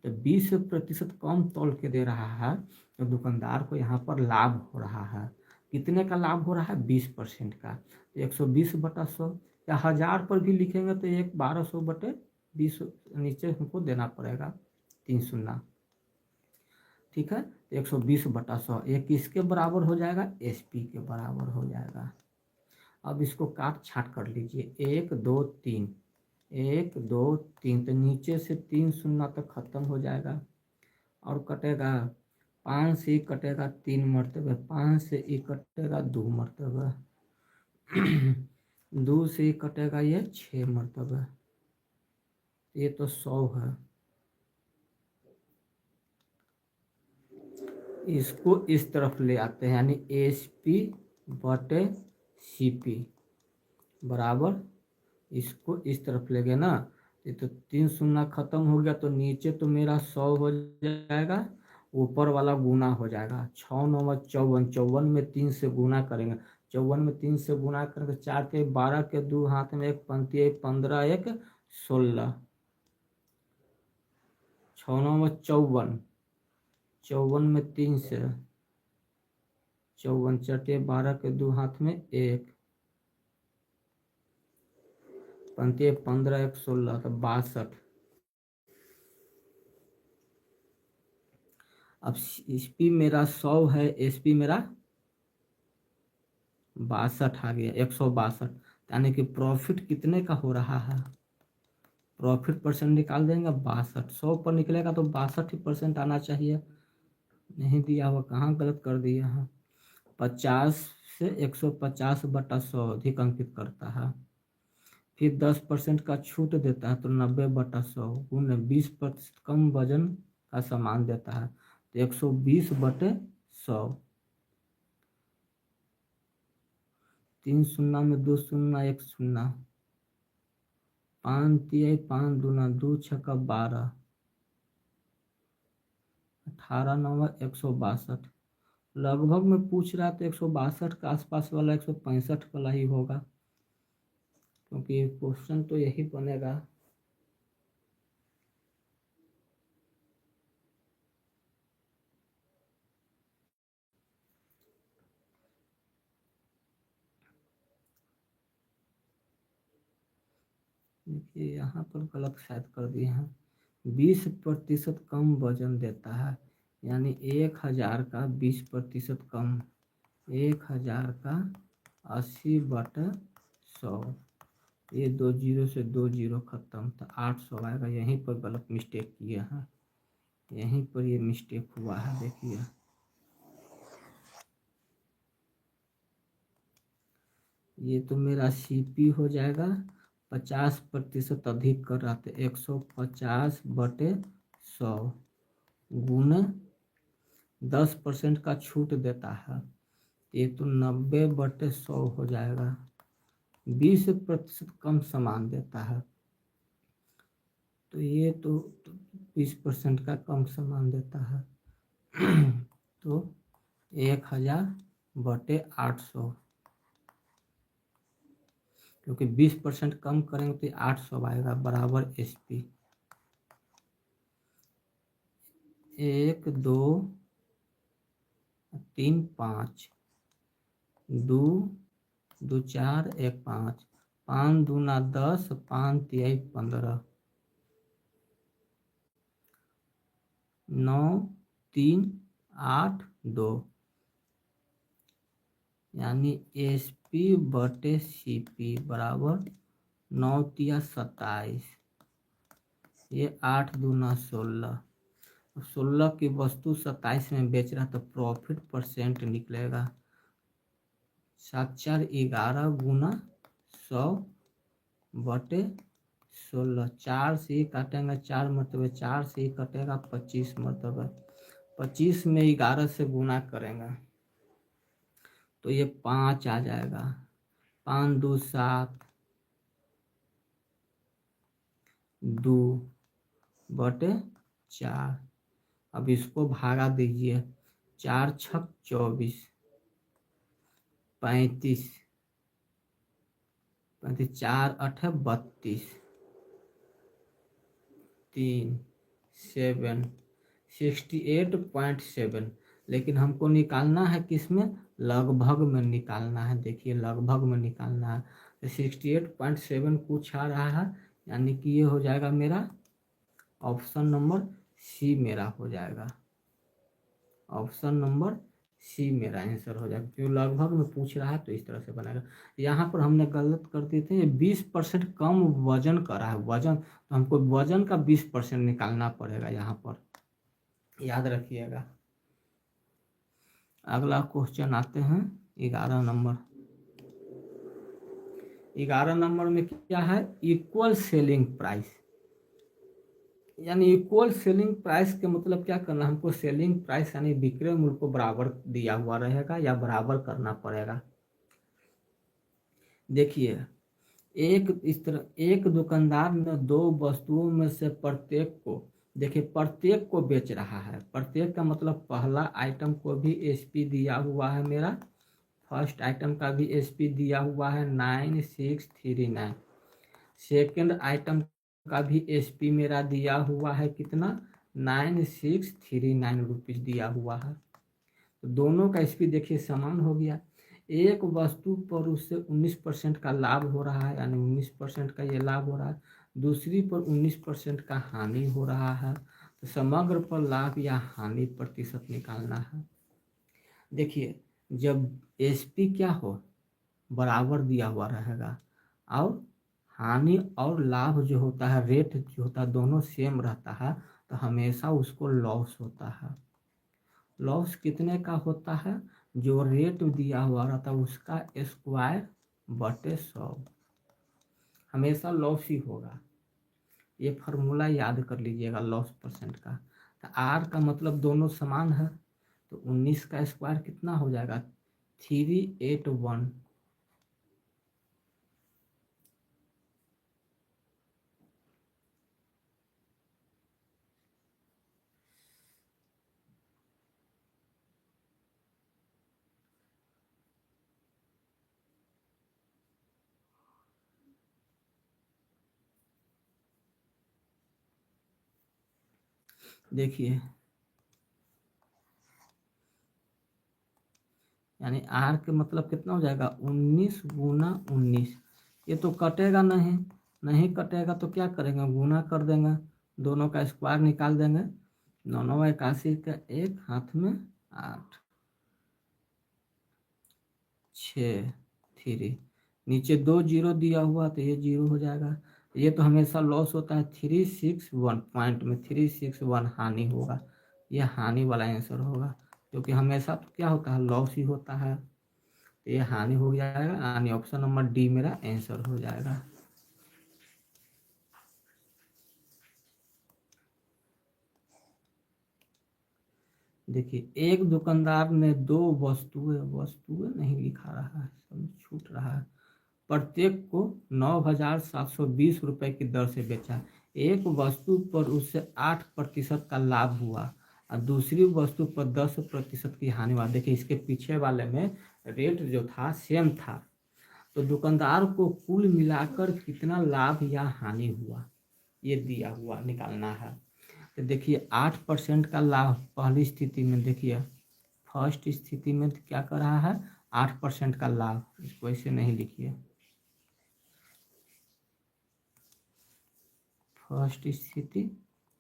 तो 20% कम तोल के दे रहा है तो दुकानदार को यहाँ पर लाभ हो रहा है। कितने का लाभ हो रहा है, 20% का। तो 120/100, या 1000 पर भी लिखेंगे तो 1200/20 नीचे हमको देना पड़ेगा 3 शून्य। ठीक है, तो 120/100 ये किसके बराबर हो जाएगा, एसपी के बराबर हो जाएगा। अब इसको काट छाट कर लीजिए, 1 2 3, 1 2 3, तो नीचे से 3 शून्य तक खत्म हो जाएगा और कटेगा 5 से कटेगा 3 मरतबे, 5 से कटेगा 2 मरतबे, 2 से कटेगा ये 6 मरतबे, ये तो 100 है। इसको इस तरफ ले आते हैं, यानी एस पी बटे सी पी बराबर, इसको इस तरफ ले गए ना, ये तो 3 शून्य खत्म हो गया, तो नीचे तो मेरा 100 हो जाएगा, ऊपर वाला गुना हो जाएगा। 6 9 54, 54 में 3 से गुना करेंगे, 54 में 3 से गुना करेंगे, 4 के 12 के 2 हाथ में 1 पंक्ति 1 15 1 16, 6 9 54, 54 में 3 से 54, 4 के 12 के 2 हाथ में 1 पंक्ति 1 15 1 16, तो 62। अब SP मेरा 100 है, SP मेरा 62 आ गया, 162, यानी कि प्रॉफिट कितने का हो रहा है, प्रॉफिट परसेंट निकाल देंगे 62, 100 पर निकलेगा तो 62% आना चाहिए, नहीं दिया हुआ, कहाँ गलत कर दिया है। 50 से 150/100 अधिक अंकित करता है, फिर 10% का छूट देता है तो 90/100 गुण 20% कम वजन का सामान देता है तो 120/100, 3 शून्य में 2 शून्य 1 शून्य, 5 तिहाई 5 दूना 2 छक्का 12, 18 9 162, लगभग में पूछ रहा तो 162 के आसपास वाला 165 वाला ही होगा, क्योंकि क्वेश्चन तो यही बनेगा। देखिए यहाँ पर गलत शायद कर दिए हैं, 20% कम वजन देता है, यानी 1000 का 20% कम, 1000 का 80/100, ये 2 जीरो से 2 जीरो खत्म, तो 800 आएगा। यहीं पर गलत मिस्टेक किया है, यहीं पर ये मिस्टेक हुआ है, देखिए ये तो मेरा CP हो जाएगा, 50% अधिक कर रहा था, 150/100 गुण 10% का छूट देता है, ये तो 90/100 हो जाएगा, 20% कम सामान देता है, तो ये तो 20% का कम सामान देता है तो 1000/800, क्योंकि 20% कम करेंगे तो 800 आएगा, बराबर SP। 1 2 3 5, 2 2 4 1 5, 5 दूना 10, 5 तिहाई 15, 9 3 8 2, यानी SP/CP बराबर 9 तिया 27, ये 8 दूना 16, 16 की वस्तु 27 में बेच रहा तो प्रॉफिट परसेंट निकलेगा 7 4 11 गुना 100/16, 4 से ही काटेंगे 4 मरतबे, 4 से ही कटेगा 25 मरतबे, 25 में 11 से गुना करेंगे तो ये 5 आ जाएगा, 5 2 7, 2/4, अब इसको भागा दीजिए, 4 छक 24, 35, 4 8 32, 3 7 68.7, लेकिन हमको निकालना है किस में, लगभग में निकालना है, देखिए लगभग में निकालना है, तो 68.7 कुछ आ रहा है, यानी कि ये हो जाएगा मेरा ऑप्शन नंबर C मेरा हो जाएगा, ऑप्शन नंबर C मेरा आंसर हो जाएगा, क्योंकि लगभग में पूछ रहा है तो इस तरह से बनाएगा। यहाँ पर हमने गलत कर दिए थे, 20% कम वजन करा है, वजन तो हमको वजन का 20% निकालना पड़ेगा, यहाँ पर याद रखिएगा। अगला क्वेश्चन आते हैं 11 नंबर। 11 नंबर में क्या है, इक्वल सेलिंग प्राइस, यानी इक्वल सेलिंग प्राइस के मतलब क्या करना, हमको सेलिंग प्राइस यानी विक्रय मूल्य को बराबर दिया हुआ रहेगा या बराबर करना पड़ेगा। देखिए एक इस तरह एक दुकानदार ने 2 वस्तुओं में से प्रत्येक को, देखिए प्रत्येक को बेच रहा है, प्रत्येक का मतलब पहला आइटम को भी SP दिया हुआ है मेरा, फर्स्ट आइटम का भी SP दिया हुआ है 9639, सेकंड आइटम का भी SP मेरा दिया हुआ है कितना, 9639 रुपीज़ दिया हुआ है, तो दोनों का SP देखिए समान हो गया। एक वस्तु पर उससे 19% का लाभ हो रहा है, यानी 19% का ये लाभ हो रहा है, दूसरी पर 19% का हानि हो रहा है, तो समग्र पर लाभ या हानि प्रतिशत निकालना है। देखिए जब एसपी क्या हो, बराबर दिया हुआ रहेगा और हानि और लाभ जो होता है, रेट जो होता है, दोनों सेम रहता है, तो हमेशा उसको लॉस होता है। लॉस कितने का होता है? जो रेट दिया हुआ रहता है उसका स्क्वायर बटे 100, हमेशा लॉस ही होगा। ये फार्मूला याद कर लीजिएगा लॉस परसेंट का। तो आर का मतलब दोनों समान है, तो 19 का स्क्वायर कितना हो जाएगा? 381। देखिए यानी आर के मतलब कितना हो जाएगा? 19 गुना 19। ये तो कटेगा नहीं, नहीं कटेगा तो क्या करेंगे? गुना कर देंगे, दोनों का स्क्वायर निकाल देंगे। 981 का एक, हाथ में 8, 6, 3, नीचे 2 जीरो दिया हुआ तो ये जीरो हो जाएगा। ये तो हमेशा लॉस होता है। 361 पॉइंट में 361 हानि होगा, ये हानि वाला आंसर होगा, क्योंकि हमेशा तो क्या होता है? लॉस ही होता है। तो ये हानि हो जाएगा, यानी ऑप्शन नंबर डी मेरा आंसर हो जाएगा। देखिए एक दुकानदार ने दो वस्तुएं वस्तुएं नहीं लिखा रहा है, सब छूट रहा है, प्रत्येक को 9,720 रुपए की दर से बेचा। एक वस्तु पर उससे 8% का लाभ हुआ और दूसरी वस्तु पर 10% की हानि हुआ। देखिए इसके पीछे वाले में रेट जो था सेम था, तो दुकानदार को कुल मिलाकर कितना लाभ या हानि हुआ ये दिया हुआ निकालना है। तो देखिए 8% का लाभ पहली स्थिति में, देखिए फर्स्ट स्थिति में क्या कर रहा है? 8% का लाभ, इसको ऐसे नहीं लिखिए। फर्स्ट स्थिति,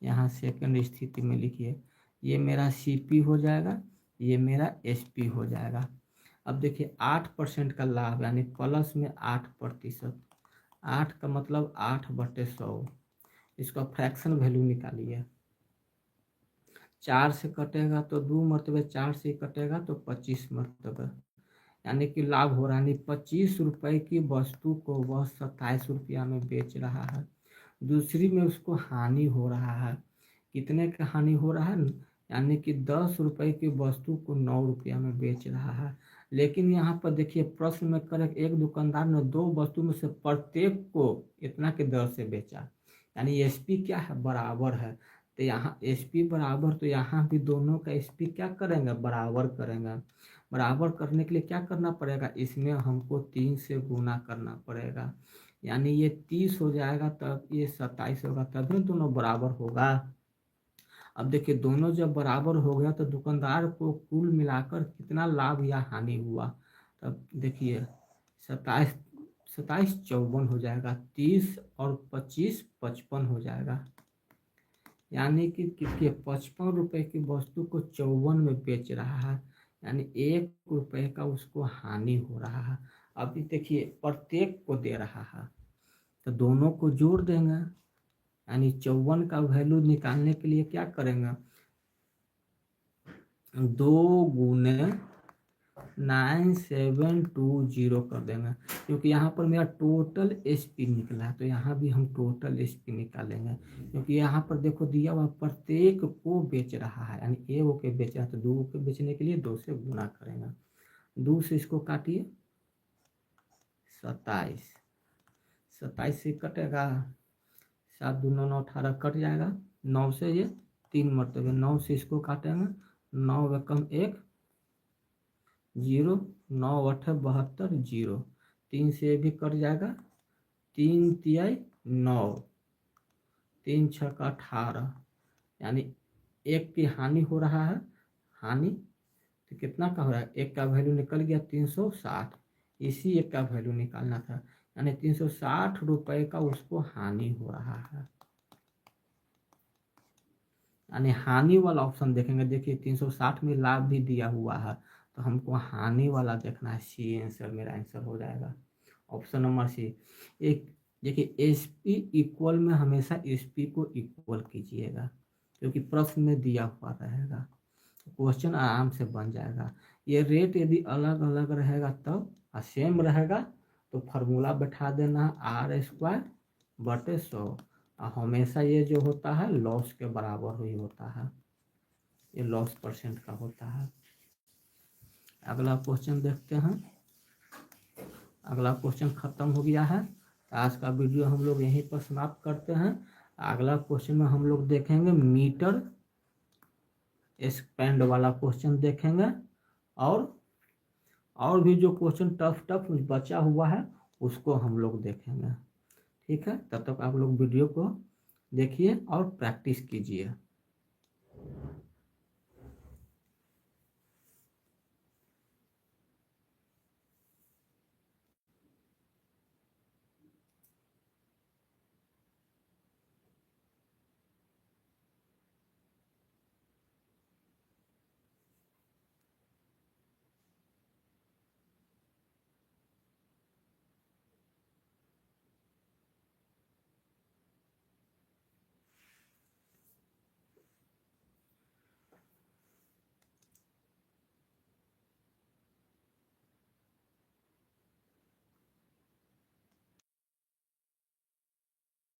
यहाँ सेकंड स्थिति में लिखिए। ये मेरा सीपी हो जाएगा, ये मेरा एसपी हो जाएगा। अब देखिए 8% का लाभ यानी प्लस में 8%। 8 का मतलब 8/100, इसका फ्रैक्शन वैल्यू निकालिए। 4 से कटेगा तो 2 मरतबे, 4 से कटेगा तो 25 मरतबे, यानी कि लाभ हो रहा है। 25 रुपए की वस्तु को वह 27 रुपया में बेच रहा है। दूसरी में उसको हानि हो रहा है, कितने का हानि हो रहा है? यानी कि 10 रुपए की वस्तु को 9 रुपया में बेच रहा है। लेकिन यहाँ पर देखिए प्रश्न में करेक्ट, एक दुकानदार ने दो वस्तु में से प्रत्येक को इतना के दर से बेचा, यानी एसपी क्या है? बराबर है। तो यहाँ एसपी बराबर, तो यहाँ भी दोनों का एसपी क्या करेंगे? बराबर करेंगे। बराबर करने के लिए क्या करना पड़ेगा? इसमें हमको 3 से गुना करना पड़ेगा, यानी ये 30 हो जाएगा, तब ये 27 होगा, तभी दोनों बराबर होगा। अब देखिए दोनों जब बराबर हो गया तो दुकानदार को कुल मिलाकर कितना लाभ या हानि हुआ? तब देखिए 27 27 54 हो जाएगा, 30 और 25 55 हो जाएगा, यानी कि 55 रुपए की वस्तु को 54 में बेच रहा है, यानी 1 रुपए का उसको हानि हो रहा है। अभी देखिए प्रत्येक को दे रहा है, तो दोनों को जोड़ देंगे, यानी 54 का वैल्यू निकालने के लिए क्या करेंगे? 2 गुने 9720 कर देंगे, क्योंकि यहाँ पर मेरा टोटल एसपी निकला है, तो यहाँ भी हम टोटल एसपी निकालेंगे। क्योंकि यहाँ पर देखो दिया हुआ प्रत्येक को बेच रहा है, यानी ए वो के बेच रहा है, तो 2 के बेचने के लिए 2 से गुना करेंगे। 2 से इसको काटिए, 27, 27 से कटेगा, 7 दूना 9 18 कट जाएगा। 9 से ये 3 मरतबे, 9 से इसको काटेंगे, 9 एकम 1 0, 9 8 72 0, 3 से भी कट जाएगा, 3 तिहाई 9, 3 6 का 18, यानी 1 की हानि हो रहा है। हानि तो कितना का हो रहा है? 1 का वैल्यू निकल गया 360, इसी 1 का वैल्यू निकालना था, यानी 360 रुपए का उसको हानि हो रहा है। यानी हानि वाला ऑप्शन देखेंगे। देखिए 360 में लाभ भी दिया हुआ है, तो हमको हानि वाला देखना है। सी आंसर मेरा आंसर हो जाएगा, ऑप्शन नंबर सी। एक देखिए एस पी इक्वल में हमेशा एस पी को इक्वल कीजिएगा, क्योंकि प्रश्न में दिया हुआ रहेगा, क्वेश्चन आराम से बन जाएगा। ये रेट यदि अलग अलग रहेगा तब, सेम रहेगा तो फार्मूला बैठा देना आर स्क्वायर बटे 100। हमेशा ये जो होता है लॉस के बराबर ही होता है, ये लॉस परसेंट का होता है। अगला क्वेश्चन देखते हैं। अगला क्वेश्चन खत्म हो गया है, तो आज का वीडियो हम लोग यहीं पर समाप्त करते हैं। अगला क्वेश्चन में हम लोग देखेंगे मीटर एक्सपेंड वाला क्वेश्चन देखेंगे, और भी जो क्वेश्चन टफ टफ बचा हुआ है उसको हम लोग देखेंगे। ठीक है, तब तक आप लोग वीडियो को देखिए और प्रैक्टिस कीजिए।